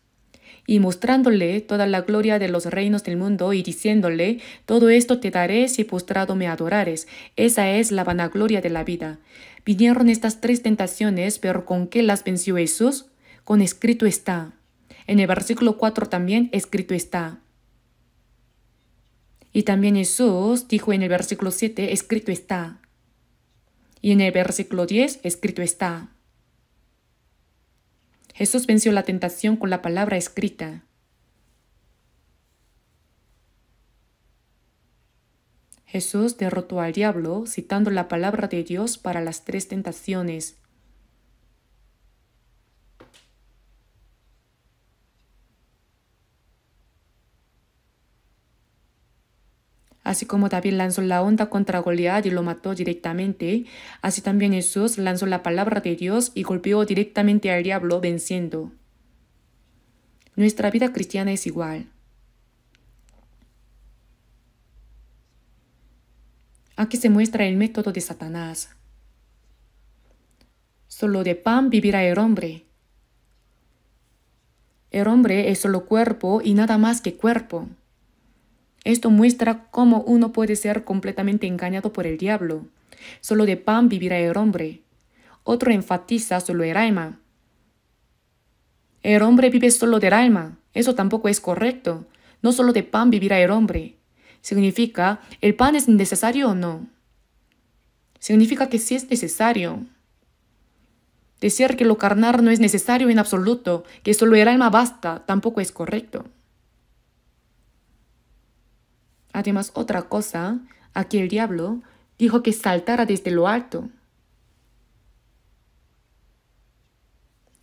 Y mostrándole toda la gloria de los reinos del mundo y diciéndole: «Todo esto te daré si postrado me adorares». Esa es la vanagloria de la vida. Vinieron estas tres tentaciones, pero ¿con qué las venció Jesús? Con escrito está. En el versículo 4 también escrito está. Y también Jesús dijo en el versículo 7, escrito está. Y en el versículo 10, escrito está. Jesús venció la tentación con la palabra escrita. Jesús derrotó al diablo citando la palabra de Dios para las tres tentaciones. Así como David lanzó la onda contra Goliat y lo mató directamente, así también Jesús lanzó la palabra de Dios y golpeó directamente al diablo, venciendo. Nuestra vida cristiana es igual. Aquí se muestra el método de Satanás. Solo de pan vivirá el hombre. El hombre es solo cuerpo y nada más que cuerpo. Esto muestra cómo uno puede ser completamente engañado por el diablo. Solo de pan vivirá el hombre. Otro enfatiza solo el alma. El hombre vive solo del alma. Eso tampoco es correcto. No solo de pan vivirá el hombre. Significa, ¿el pan es necesario o no? Significa que sí es necesario. Decir que lo carnal no es necesario en absoluto, que solo el alma basta, tampoco es correcto. Además, otra cosa, aquí el diablo dijo que saltara desde lo alto.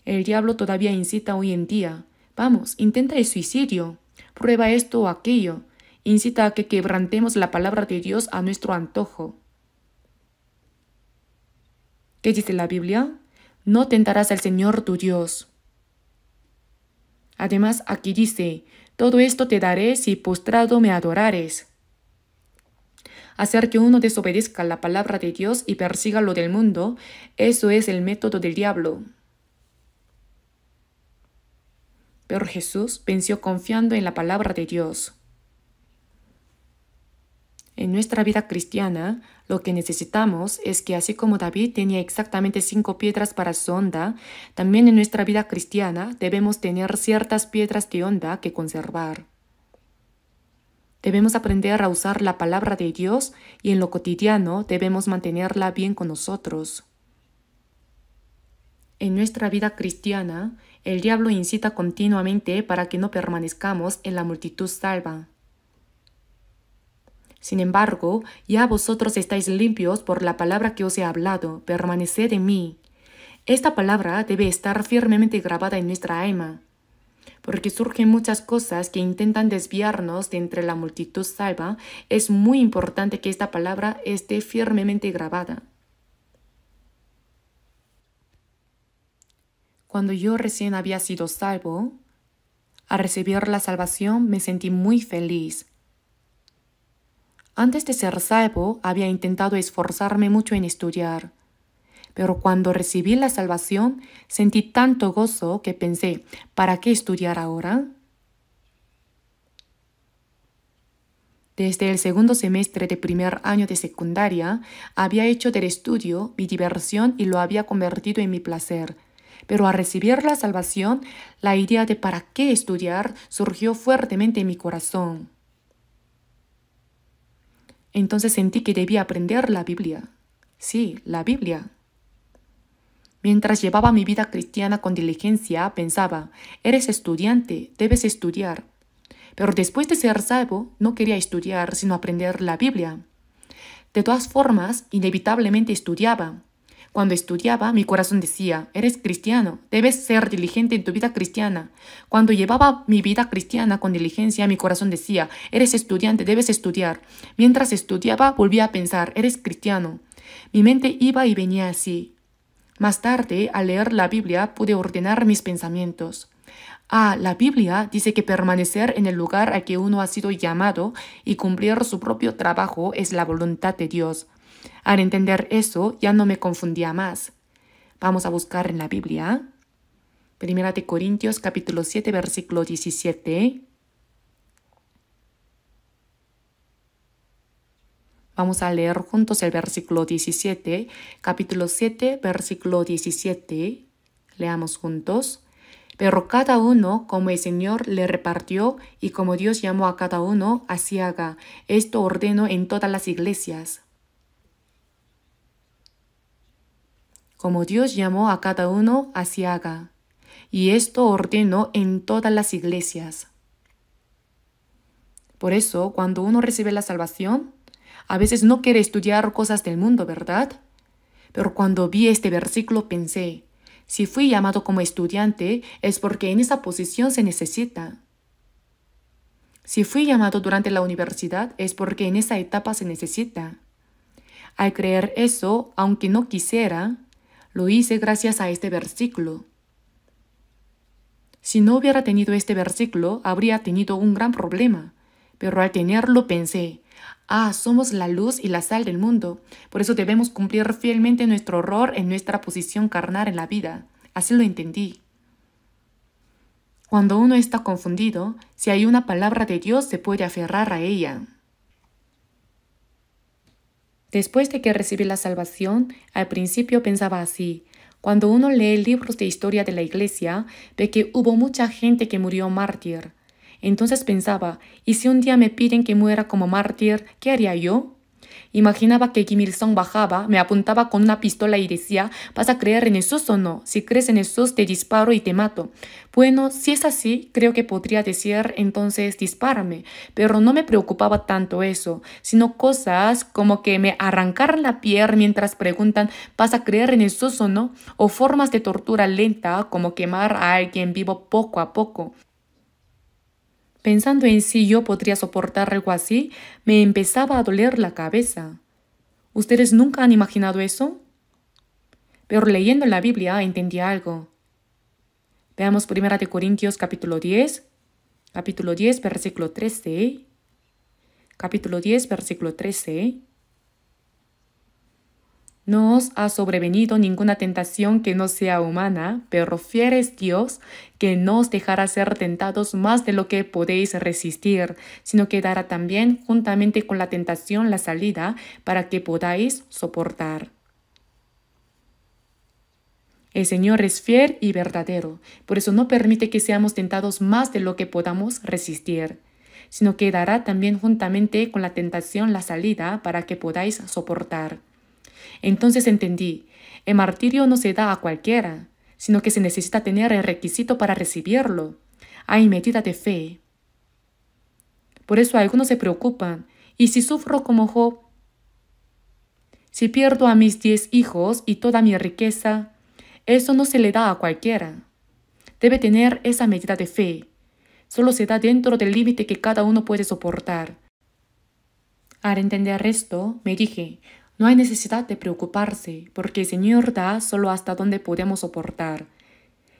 El diablo todavía incita hoy en día. Vamos, intenta el suicidio, prueba esto o aquello, incita a que quebrantemos la palabra de Dios a nuestro antojo. ¿Qué dice la Biblia? No tentarás al Señor tu Dios. Además, aquí dice, todo esto te daré si postrado me adorares. Hacer que uno desobedezca la palabra de Dios y persiga lo del mundo, eso es el método del diablo. Pero Jesús venció confiando en la palabra de Dios. En nuestra vida cristiana, lo que necesitamos es que así como David tenía exactamente 5 piedras para su onda, también en nuestra vida cristiana debemos tener ciertas piedras de onda que conservar. Debemos aprender a usar la palabra de Dios y en lo cotidiano debemos mantenerla bien con nosotros. En nuestra vida cristiana, el diablo incita continuamente para que no permanezcamos en la multitud salva. Sin embargo, ya vosotros estáis limpios por la palabra que os he hablado, permaneced en mí. Esta palabra debe estar firmemente grabada en nuestra alma, porque surgen muchas cosas que intentan desviarnos de entre la multitud salva. Es muy importante que esta palabra esté firmemente grabada. Cuando yo recién había sido salvo, al recibir la salvación me sentí muy feliz. Antes de ser salvo, había intentado esforzarme mucho en estudiar. Pero cuando recibí la salvación, sentí tanto gozo que pensé, ¿para qué estudiar ahora? Desde el segundo semestre de primer año de secundaria, había hecho del estudio mi diversión y lo había convertido en mi placer. Pero al recibir la salvación, la idea de ¿para qué estudiar? Surgió fuertemente en mi corazón. Entonces sentí que debía aprender la Biblia. Sí, la Biblia. Mientras llevaba mi vida cristiana con diligencia, pensaba, eres estudiante, debes estudiar. Pero después de ser salvo, no quería estudiar, sino aprender la Biblia. De todas formas, inevitablemente estudiaba. Cuando estudiaba, mi corazón decía, eres cristiano, debes ser diligente en tu vida cristiana. Cuando llevaba mi vida cristiana con diligencia, mi corazón decía, eres estudiante, debes estudiar. Mientras estudiaba, volvía a pensar, eres cristiano. Mi mente iba y venía así. Más tarde, al leer la Biblia, pude ordenar mis pensamientos. La Biblia dice que permanecer en el lugar al que uno ha sido llamado y cumplir su propio trabajo es la voluntad de Dios. Al entender eso, ya no me confundía más. Vamos a buscar en la Biblia. Primera de Corintios, capítulo 7, versículo 17. Vamos a leer juntos el versículo 17, capítulo 7, versículo 17. Leamos juntos. Pero cada uno, como el Señor le repartió y como Dios llamó a cada uno, así haga. Esto ordeno en todas las iglesias. Como Dios llamó a cada uno, así haga. Y esto ordeno en todas las iglesias. Por eso, cuando uno recibe la salvación, a veces no quiere estudiar cosas del mundo, ¿verdad? Pero cuando vi este versículo pensé, si fui llamado como estudiante es porque en esa posición se necesita. Si fui llamado durante la universidad es porque en esa etapa se necesita. Al creer eso, aunque no quisiera, lo hice gracias a este versículo. Si no hubiera tenido este versículo, habría tenido un gran problema. Pero al tenerlo pensé, somos la luz y la sal del mundo. Por eso debemos cumplir fielmente nuestro rol en nuestra posición carnal en la vida. Así lo entendí. Cuando uno está confundido, si hay una palabra de Dios, se puede aferrar a ella. Después de que recibí la salvación, al principio pensaba así. Cuando uno lee libros de historia de la iglesia, ve que hubo mucha gente que murió mártir. Entonces pensaba, ¿y si un día me piden que muera como mártir, qué haría yo? Imaginaba que Kim Il-sung bajaba, me apuntaba con una pistola y decía, ¿vas a creer en Jesús o no? Si crees en Jesús, te disparo y te mato. Bueno, si es así, creo que podría decir, entonces dispárame. Pero no me preocupaba tanto eso, sino cosas como que me arrancaran la piel mientras preguntan, ¿vas a creer en Jesús o no? O formas de tortura lenta, como quemar a alguien vivo poco a poco. Pensando en si yo podría soportar algo así, me empezaba a doler la cabeza. ¿Ustedes nunca han imaginado eso? Pero leyendo la Biblia entendí algo. Veamos 1 Corintios capítulo 10, versículo 13. Capítulo 10, versículo 13. No os ha sobrevenido ninguna tentación que no sea humana, pero fiel es Dios, que no os dejará ser tentados más de lo que podéis resistir, sino que dará también juntamente con la tentación la salida para que podáis soportar. El Señor es fiel y verdadero, por eso no permite que seamos tentados más de lo que podamos resistir, sino que dará también juntamente con la tentación la salida para que podáis soportar. Entonces entendí, el martirio no se da a cualquiera, sino que se necesita tener el requisito para recibirlo. Hay medida de fe. Por eso algunos se preocupan, ¿y si sufro como Job? Si pierdo a mis 10 hijos y toda mi riqueza, eso no se le da a cualquiera. Debe tener esa medida de fe. Solo se da dentro del límite que cada uno puede soportar. Al entender esto, me dije, no hay necesidad de preocuparse, porque el Señor da solo hasta donde podemos soportar.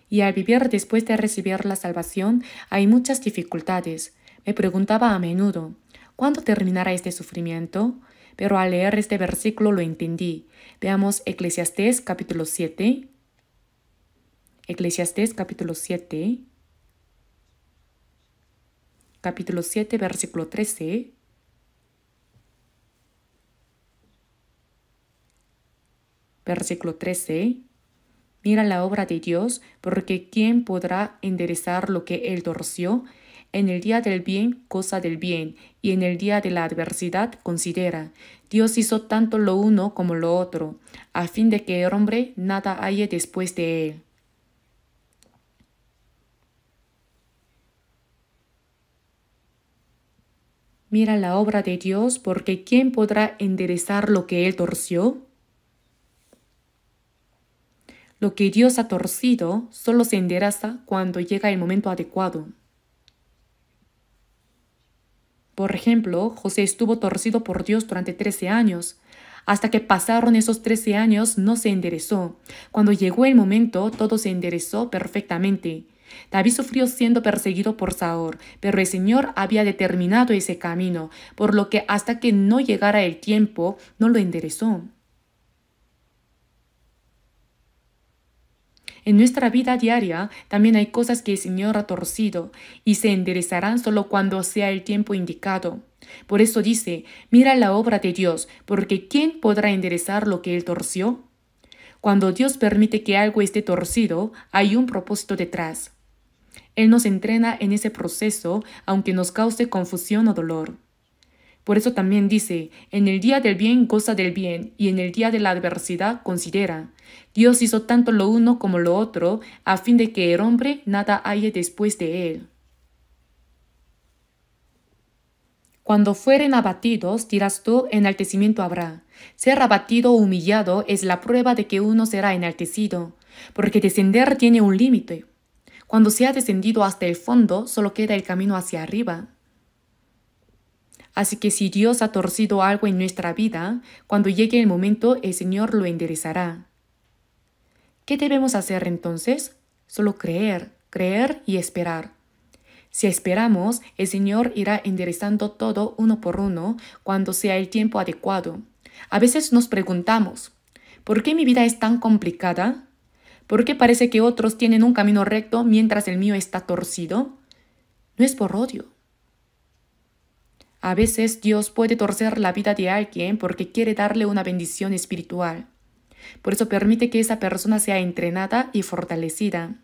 Y al vivir después de recibir la salvación, hay muchas dificultades. Me preguntaba a menudo, ¿cuándo terminará este sufrimiento? Pero al leer este versículo lo entendí. Veamos Eclesiastés capítulo 7. Eclesiastés capítulo 7. Capítulo 7, versículo 13. Versículo 13. Mira la obra de Dios, porque ¿quién podrá enderezar lo que él torció? En el día del bien, goza del bien, y en el día de la adversidad, considera. Dios hizo tanto lo uno como lo otro, a fin de que el hombre nada halle después de él. Mira la obra de Dios, porque ¿quién podrá enderezar lo que él torció? Lo que Dios ha torcido solo se endereza cuando llega el momento adecuado. Por ejemplo, José estuvo torcido por Dios durante 13 años. Hasta que pasaron esos 13 años no se enderezó. Cuando llegó el momento, todo se enderezó perfectamente. David sufrió siendo perseguido por Saúl, pero el Señor había determinado ese camino, por lo que hasta que no llegara el tiempo, no lo enderezó. En nuestra vida diaria también hay cosas que el Señor ha torcido y se enderezarán solo cuando sea el tiempo indicado. Por eso dice, mira la obra de Dios, porque ¿quién podrá enderezar lo que Él torció? Cuando Dios permite que algo esté torcido, hay un propósito detrás. Él nos entrena en ese proceso, aunque nos cause confusión o dolor. Por eso también dice, en el día del bien goza del bien, y en el día de la adversidad considera. Dios hizo tanto lo uno como lo otro, a fin de que el hombre nada halle después de él. Cuando fueren abatidos, dirás tú, enaltecimiento habrá. Ser abatido o humillado es la prueba de que uno será enaltecido, porque descender tiene un límite. Cuando se ha descendido hasta el fondo, solo queda el camino hacia arriba. Así que si Dios ha torcido algo en nuestra vida, cuando llegue el momento, el Señor lo enderezará. ¿Qué debemos hacer entonces? Solo creer y esperar. Si esperamos, el Señor irá enderezando todo uno por uno cuando sea el tiempo adecuado. A veces nos preguntamos, ¿por qué mi vida es tan complicada? ¿Por qué parece que otros tienen un camino recto mientras el mío está torcido? No es por odio. A veces Dios puede torcer la vida de alguien porque quiere darle una bendición espiritual. Por eso permite que esa persona sea entrenada y fortalecida.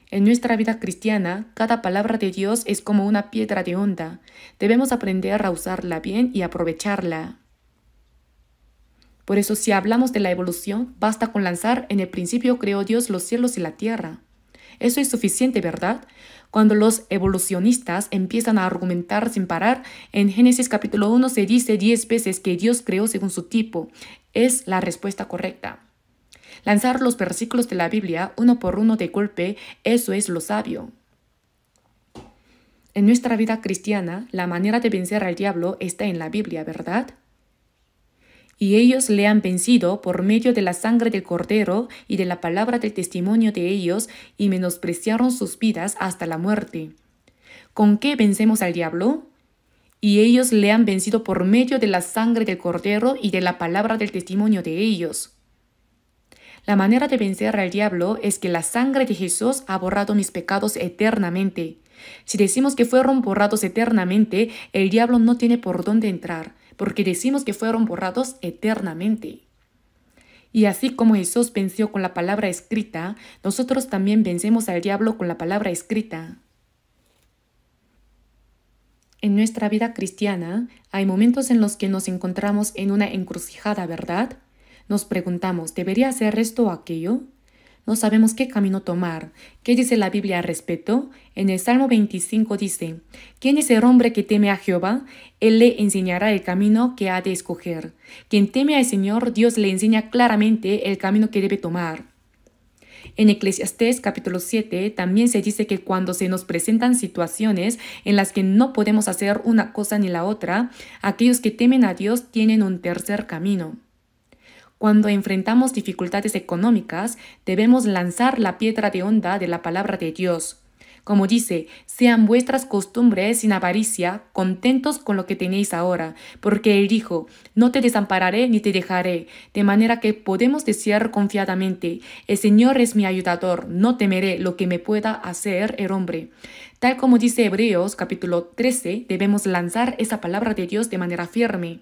En nuestra vida cristiana, cada palabra de Dios es como una piedra de honda. Debemos aprender a usarla bien y aprovecharla. Por eso, si hablamos de la evolución, basta con lanzar en el principio creó Dios los cielos y la tierra. Eso es suficiente, ¿verdad? Cuando los evolucionistas empiezan a argumentar sin parar, en Génesis capítulo 1 se dice 10 veces que Dios creó según su tipo. Es la respuesta correcta. Lanzar los versículos de la Biblia uno por uno de golpe, eso es lo sabio. En nuestra vida cristiana, la manera de vencer al diablo está en la Biblia, ¿verdad? Y ellos le han vencido por medio de la sangre del Cordero y de la palabra del testimonio de ellos, y menospreciaron sus vidas hasta la muerte. ¿Con qué vencemos al diablo? Y ellos le han vencido por medio de la sangre del Cordero y de la palabra del testimonio de ellos. La manera de vencer al diablo es que la sangre de Jesús ha borrado mis pecados eternamente. Si decimos que fueron borrados eternamente, el diablo no tiene por dónde entrar, porque decimos que fueron borrados eternamente. Y así como Jesús venció con la palabra escrita, nosotros también vencemos al diablo con la palabra escrita. En nuestra vida cristiana hay momentos en los que nos encontramos en una encrucijada, ¿verdad? Nos preguntamos, ¿debería hacer esto o aquello? No sabemos qué camino tomar. ¿Qué dice la Biblia al respecto? En el Salmo 25 dice, ¿quién es el hombre que teme a Jehová? Él le enseñará el camino que ha de escoger. Quien teme al Señor, Dios le enseña claramente el camino que debe tomar. En Eclesiastés capítulo 7 también se dice que cuando se nos presentan situaciones en las que no podemos hacer una cosa ni la otra, aquellos que temen a Dios tienen un tercer camino. Cuando enfrentamos dificultades económicas, debemos lanzar la piedra de honda de la palabra de Dios. Como dice, sean vuestras costumbres sin avaricia, contentos con lo que tenéis ahora, porque Él dijo, no te desampararé ni te dejaré, de manera que podemos decir confiadamente, el Señor es mi ayudador, no temeré lo que me pueda hacer el hombre. Tal como dice Hebreos capítulo 13, debemos lanzar esa palabra de Dios de manera firme.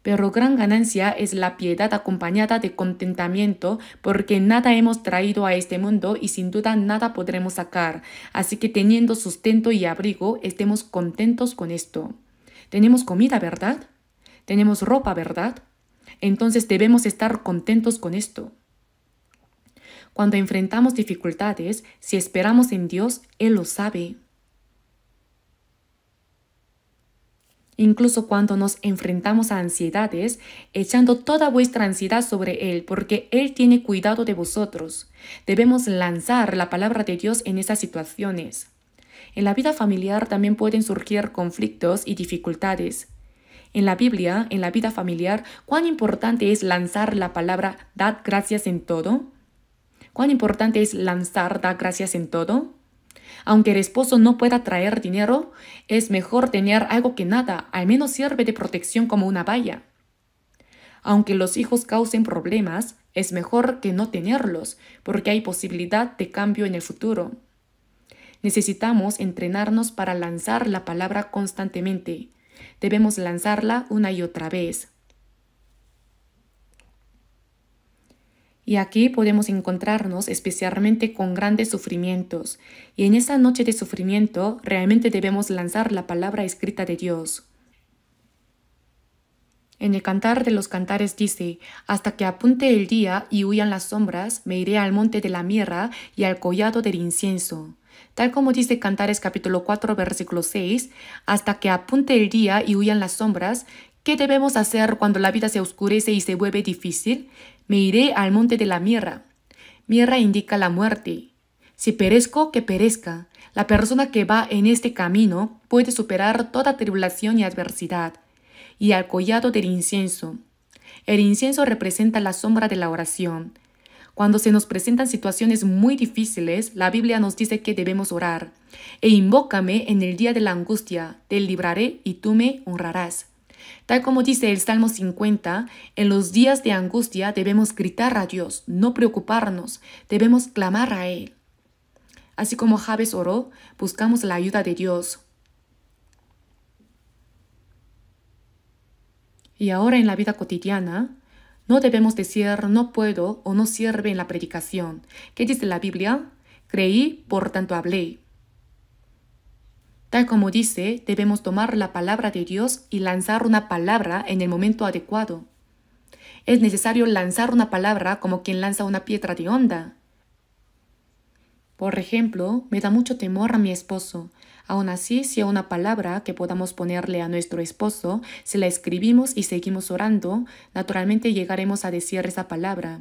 Pero gran ganancia es la piedad acompañada de contentamiento, porque nada hemos traído a este mundo y sin duda nada podremos sacar. Así que teniendo sustento y abrigo, estemos contentos con esto. Tenemos comida, ¿verdad? Tenemos ropa, ¿verdad? Entonces debemos estar contentos con esto. Cuando enfrentamos dificultades, si esperamos en Dios, Él lo sabe. Incluso cuando nos enfrentamos a ansiedades, echando toda vuestra ansiedad sobre Él, porque Él tiene cuidado de vosotros. Debemos lanzar la palabra de Dios en esas situaciones. En la vida familiar también pueden surgir conflictos y dificultades. En la Biblia, en la vida familiar, ¿cuán importante es lanzar la palabra dad gracias en todo? ¿Cuán importante es lanzar dad gracias en todo? Aunque el esposo no pueda traer dinero, es mejor tener algo que nada, al menos sirve de protección como una valla. Aunque los hijos causen problemas, es mejor que no tenerlos, porque hay posibilidad de cambio en el futuro. Necesitamos entrenarnos para lanzar la palabra constantemente. Debemos lanzarla una y otra vez. Y aquí podemos encontrarnos especialmente con grandes sufrimientos. Y en esa noche de sufrimiento realmente debemos lanzar la palabra escrita de Dios. En el Cantar de los Cantares dice, hasta que apunte el día y huyan las sombras, me iré al monte de la mirra y al collado del incienso. Tal como dice Cantares capítulo 4 versículo 6, hasta que apunte el día y huyan las sombras, ¿qué debemos hacer cuando la vida se oscurece y se vuelve difícil? Me iré al monte de la mirra. Mirra indica la muerte. Si perezco, que perezca. La persona que va en este camino puede superar toda tribulación y adversidad. Y al collado del incienso. El incienso representa la sombra de la oración. Cuando se nos presentan situaciones muy difíciles, la Biblia nos dice que debemos orar. E invócame en el día de la angustia, te libraré y tú me honrarás. Tal como dice el Salmo 50, en los días de angustia debemos gritar a Dios, no preocuparnos, debemos clamar a Él. Así como Jabes oró, buscamos la ayuda de Dios. Y ahora en la vida cotidiana, no debemos decir no puedo o no sirve en la predicación. ¿Qué dice la Biblia? Creí, por tanto hablé. Tal como dice, debemos tomar la palabra de Dios y lanzar una palabra en el momento adecuado. Es necesario lanzar una palabra como quien lanza una piedra de honda. Por ejemplo, me da mucho temor a mi esposo. Aún así, si hay una palabra que podamos ponerle a nuestro esposo, si la escribimos y seguimos orando, naturalmente llegaremos a decir esa palabra.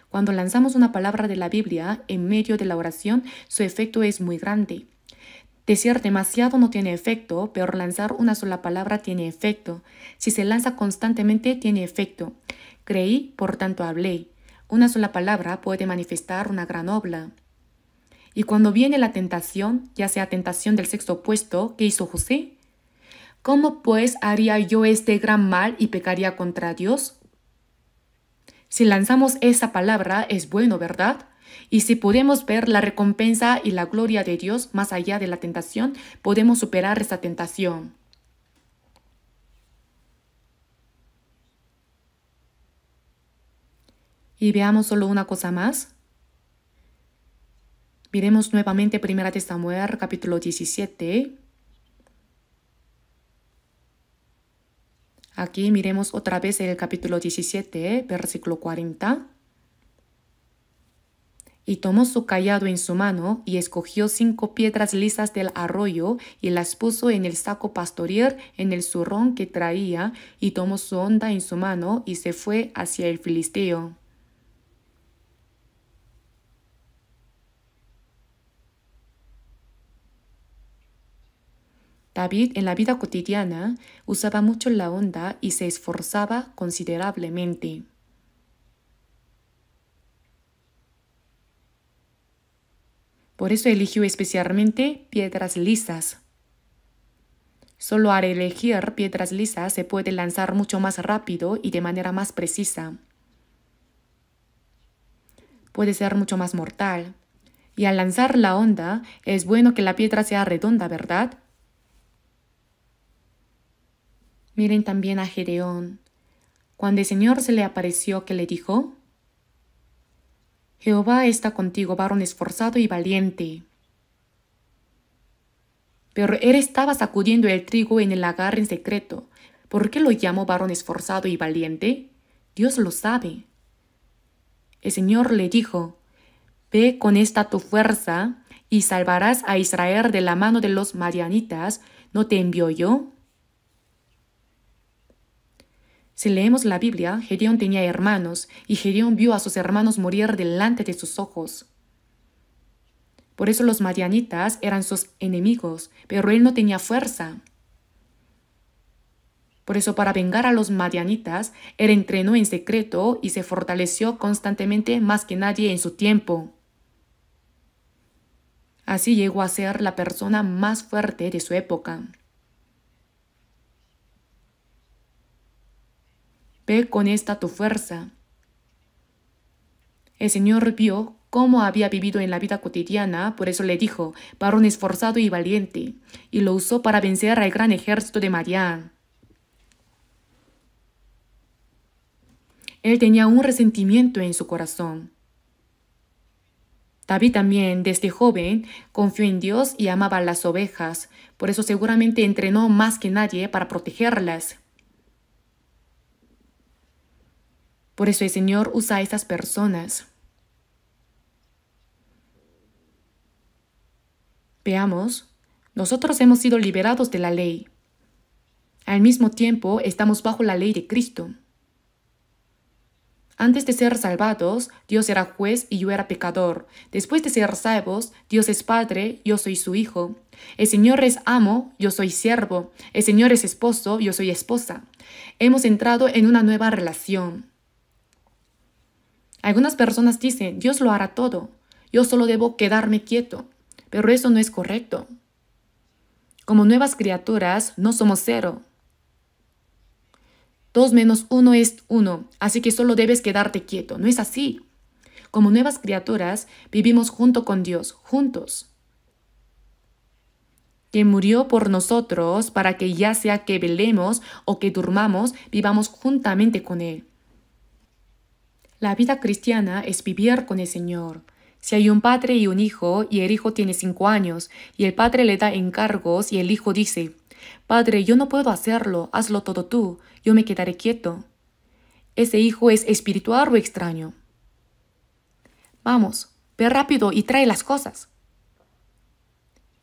Cuando lanzamos una palabra de la Biblia en medio de la oración, su efecto es muy grande. Decir demasiado no tiene efecto, pero lanzar una sola palabra tiene efecto. Si se lanza constantemente, tiene efecto. Creí, por tanto hablé. Una sola palabra puede manifestar una gran obra. Y cuando viene la tentación, ya sea tentación del sexo opuesto, ¿qué hizo José? ¿Cómo pues haría yo este gran mal y pecaría contra Dios? Si lanzamos esa palabra es bueno, ¿verdad? Y si podemos ver la recompensa y la gloria de Dios más allá de la tentación, podemos superar esa tentación. Y veamos solo una cosa más. Miremos nuevamente 1 de Samuel, capítulo 17. Aquí miremos otra vez el capítulo 17, versículo 40. Y tomó su cayado en su mano y escogió 5 piedras lisas del arroyo y las puso en el saco pastoril en el zurrón que traía, y tomó su honda en su mano y se fue hacia el filisteo. David en la vida cotidiana usaba mucho la honda y se esforzaba considerablemente. Por eso eligió especialmente piedras lisas. Solo al elegir piedras lisas se puede lanzar mucho más rápido y de manera más precisa. Puede ser mucho más mortal. Y al lanzar la honda, es bueno que la piedra sea redonda, ¿verdad? Miren también a Gedeón. Cuando el Señor se le apareció, ¿qué le dijo? Jehová está contigo, varón esforzado y valiente. Pero él estaba sacudiendo el trigo en el lagar en secreto. ¿Por qué lo llamó varón esforzado y valiente? Dios lo sabe. El Señor le dijo, ve con esta tu fuerza y salvarás a Israel de la mano de los madianitas. ¿No te envió yo? Si leemos la Biblia, Gedeón tenía hermanos, y Gedeón vio a sus hermanos morir delante de sus ojos. Por eso los madianitas eran sus enemigos, pero él no tenía fuerza. Por eso, para vengar a los madianitas, él entrenó en secreto y se fortaleció constantemente más que nadie en su tiempo. Así llegó a ser la persona más fuerte de su época. Ve con esta tu fuerza. El Señor vio cómo había vivido en la vida cotidiana, por eso le dijo, varón esforzado y valiente, y lo usó para vencer al gran ejército de Madián. Él tenía un resentimiento en su corazón. David también, desde joven, confió en Dios y amaba las ovejas, por eso seguramente entrenó más que nadie para protegerlas. Por eso el Señor usa a esas personas. Veamos, nosotros hemos sido liberados de la ley. Al mismo tiempo, estamos bajo la ley de Cristo. Antes de ser salvados, Dios era juez y yo era pecador. Después de ser salvos, Dios es Padre, yo soy su Hijo. El Señor es amo, yo soy siervo. El Señor es esposo, yo soy esposa. Hemos entrado en una nueva relación. Algunas personas dicen, Dios lo hará todo, yo solo debo quedarme quieto, pero eso no es correcto. Como nuevas criaturas, no somos 0. 2 menos 1 es 1, así que solo debes quedarte quieto. No es así. Como nuevas criaturas, vivimos junto con Dios, juntos. Que murió por nosotros para que ya sea que velemos o que durmamos, vivamos juntamente con Él. La vida cristiana es vivir con el Señor. Si hay un padre y un hijo, y el hijo tiene 5 años, y el padre le da encargos, y el hijo dice, Padre, yo no puedo hacerlo, hazlo todo tú, yo me quedaré quieto. ¿Ese hijo es espiritual o extraño? Vamos, ve rápido y trae las cosas.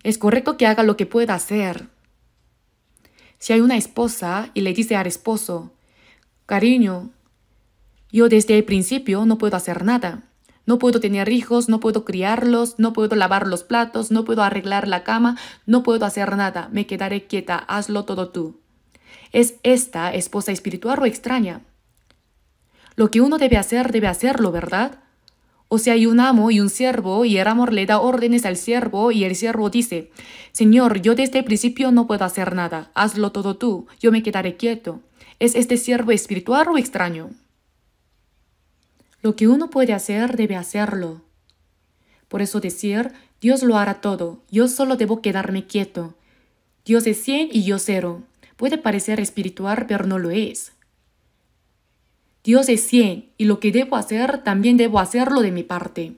Es correcto que haga lo que pueda hacer. Si hay una esposa y le dice al esposo, cariño, yo desde el principio no puedo hacer nada. No puedo tener hijos, no puedo criarlos, no puedo lavar los platos, no puedo arreglar la cama, no puedo hacer nada, me quedaré quieta, hazlo todo tú. ¿Es esta esposa espiritual o extraña? Lo que uno debe hacerlo, ¿verdad? O sea, hay un amo y un siervo, y el amo le da órdenes al siervo, y el siervo dice, Señor, yo desde el principio no puedo hacer nada, hazlo todo tú, yo me quedaré quieto. ¿Es este siervo espiritual o extraño? Lo que uno puede hacer, debe hacerlo. Por eso decir, Dios lo hará todo, yo solo debo quedarme quieto. Dios es 100 y yo 0. Puede parecer espiritual, pero no lo es. Dios es 100 y lo que debo hacer, también debo hacerlo de mi parte.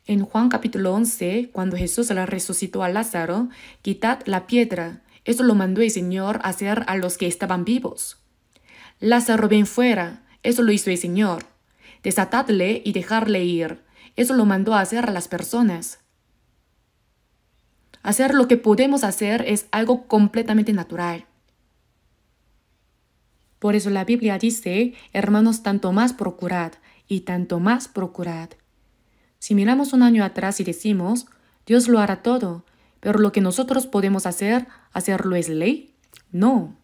En Juan capítulo 11, cuando Jesús le resucitó a Lázaro, quitad la piedra. Eso lo mandó el Señor a hacer a los que estaban vivos. Lázaro, ven fuera. Eso lo hizo el Señor. Desatadle y dejarle ir. Eso lo mandó a hacer a las personas. Hacer lo que podemos hacer es algo completamente natural. Por eso la Biblia dice, hermanos, tanto más procurad y tanto más procurad. Si miramos un año atrás y decimos, Dios lo hará todo, pero lo que nosotros podemos hacer, ¿hacerlo es ley? No.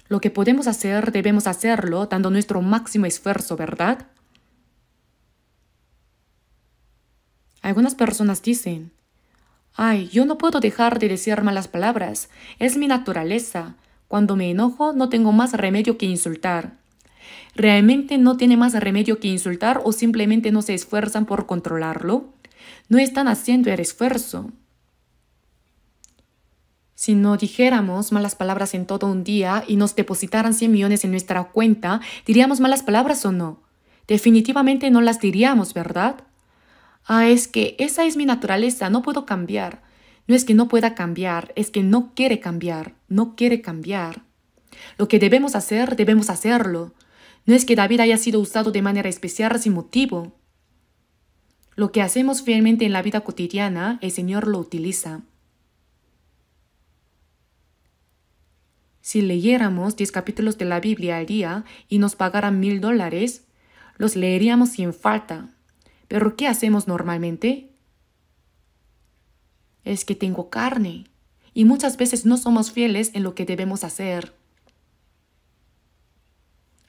Lo que podemos hacer, debemos hacerlo dando nuestro máximo esfuerzo, ¿verdad? Algunas personas dicen, ay, yo no puedo dejar de decir malas palabras, es mi naturaleza. Cuando me enojo no tengo más remedio que insultar. ¿Realmente no tiene más remedio que insultar o simplemente no se esfuerzan por controlarlo? No están haciendo el esfuerzo. Si no dijéramos malas palabras en todo un día y nos depositaran 100 millones en nuestra cuenta, ¿diríamos malas palabras o no? Definitivamente no las diríamos, ¿verdad? Ah, es que esa es mi naturaleza, no puedo cambiar. No es que no pueda cambiar, es que no quiere cambiar, no quiere cambiar. Lo que debemos hacer, debemos hacerlo. No es que David haya sido usado de manera especial sin motivo. Lo que hacemos fielmente en la vida cotidiana, el Señor lo utiliza. Si leyéramos 10 capítulos de la Biblia al día y nos pagaran $1000, los leeríamos sin falta. ¿Pero qué hacemos normalmente? Es que tengo carne, y muchas veces no somos fieles en lo que debemos hacer.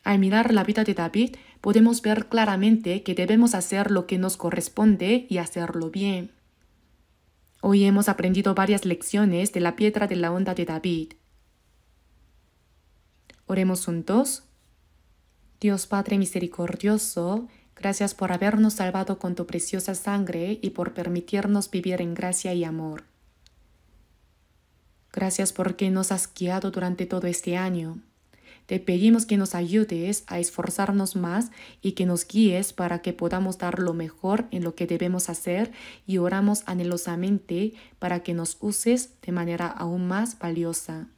Al mirar la vida de David, podemos ver claramente que debemos hacer lo que nos corresponde y hacerlo bien. Hoy hemos aprendido varias lecciones de la piedra de la onda de David. Oremos juntos. Dios Padre misericordioso, gracias por habernos salvado con tu preciosa sangre y por permitirnos vivir en gracia y amor. Gracias porque nos has guiado durante todo este año. Te pedimos que nos ayudes a esforzarnos más y que nos guíes para que podamos dar lo mejor en lo que debemos hacer y oramos anhelosamente para que nos uses de manera aún más valiosa.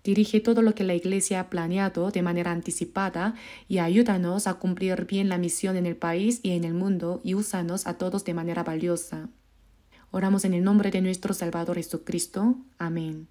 Dirige todo lo que la Iglesia ha planeado de manera anticipada y ayúdanos a cumplir bien la misión en el país y en el mundo y úsanos a todos de manera valiosa. Oramos en el nombre de nuestro Salvador Jesucristo. Amén.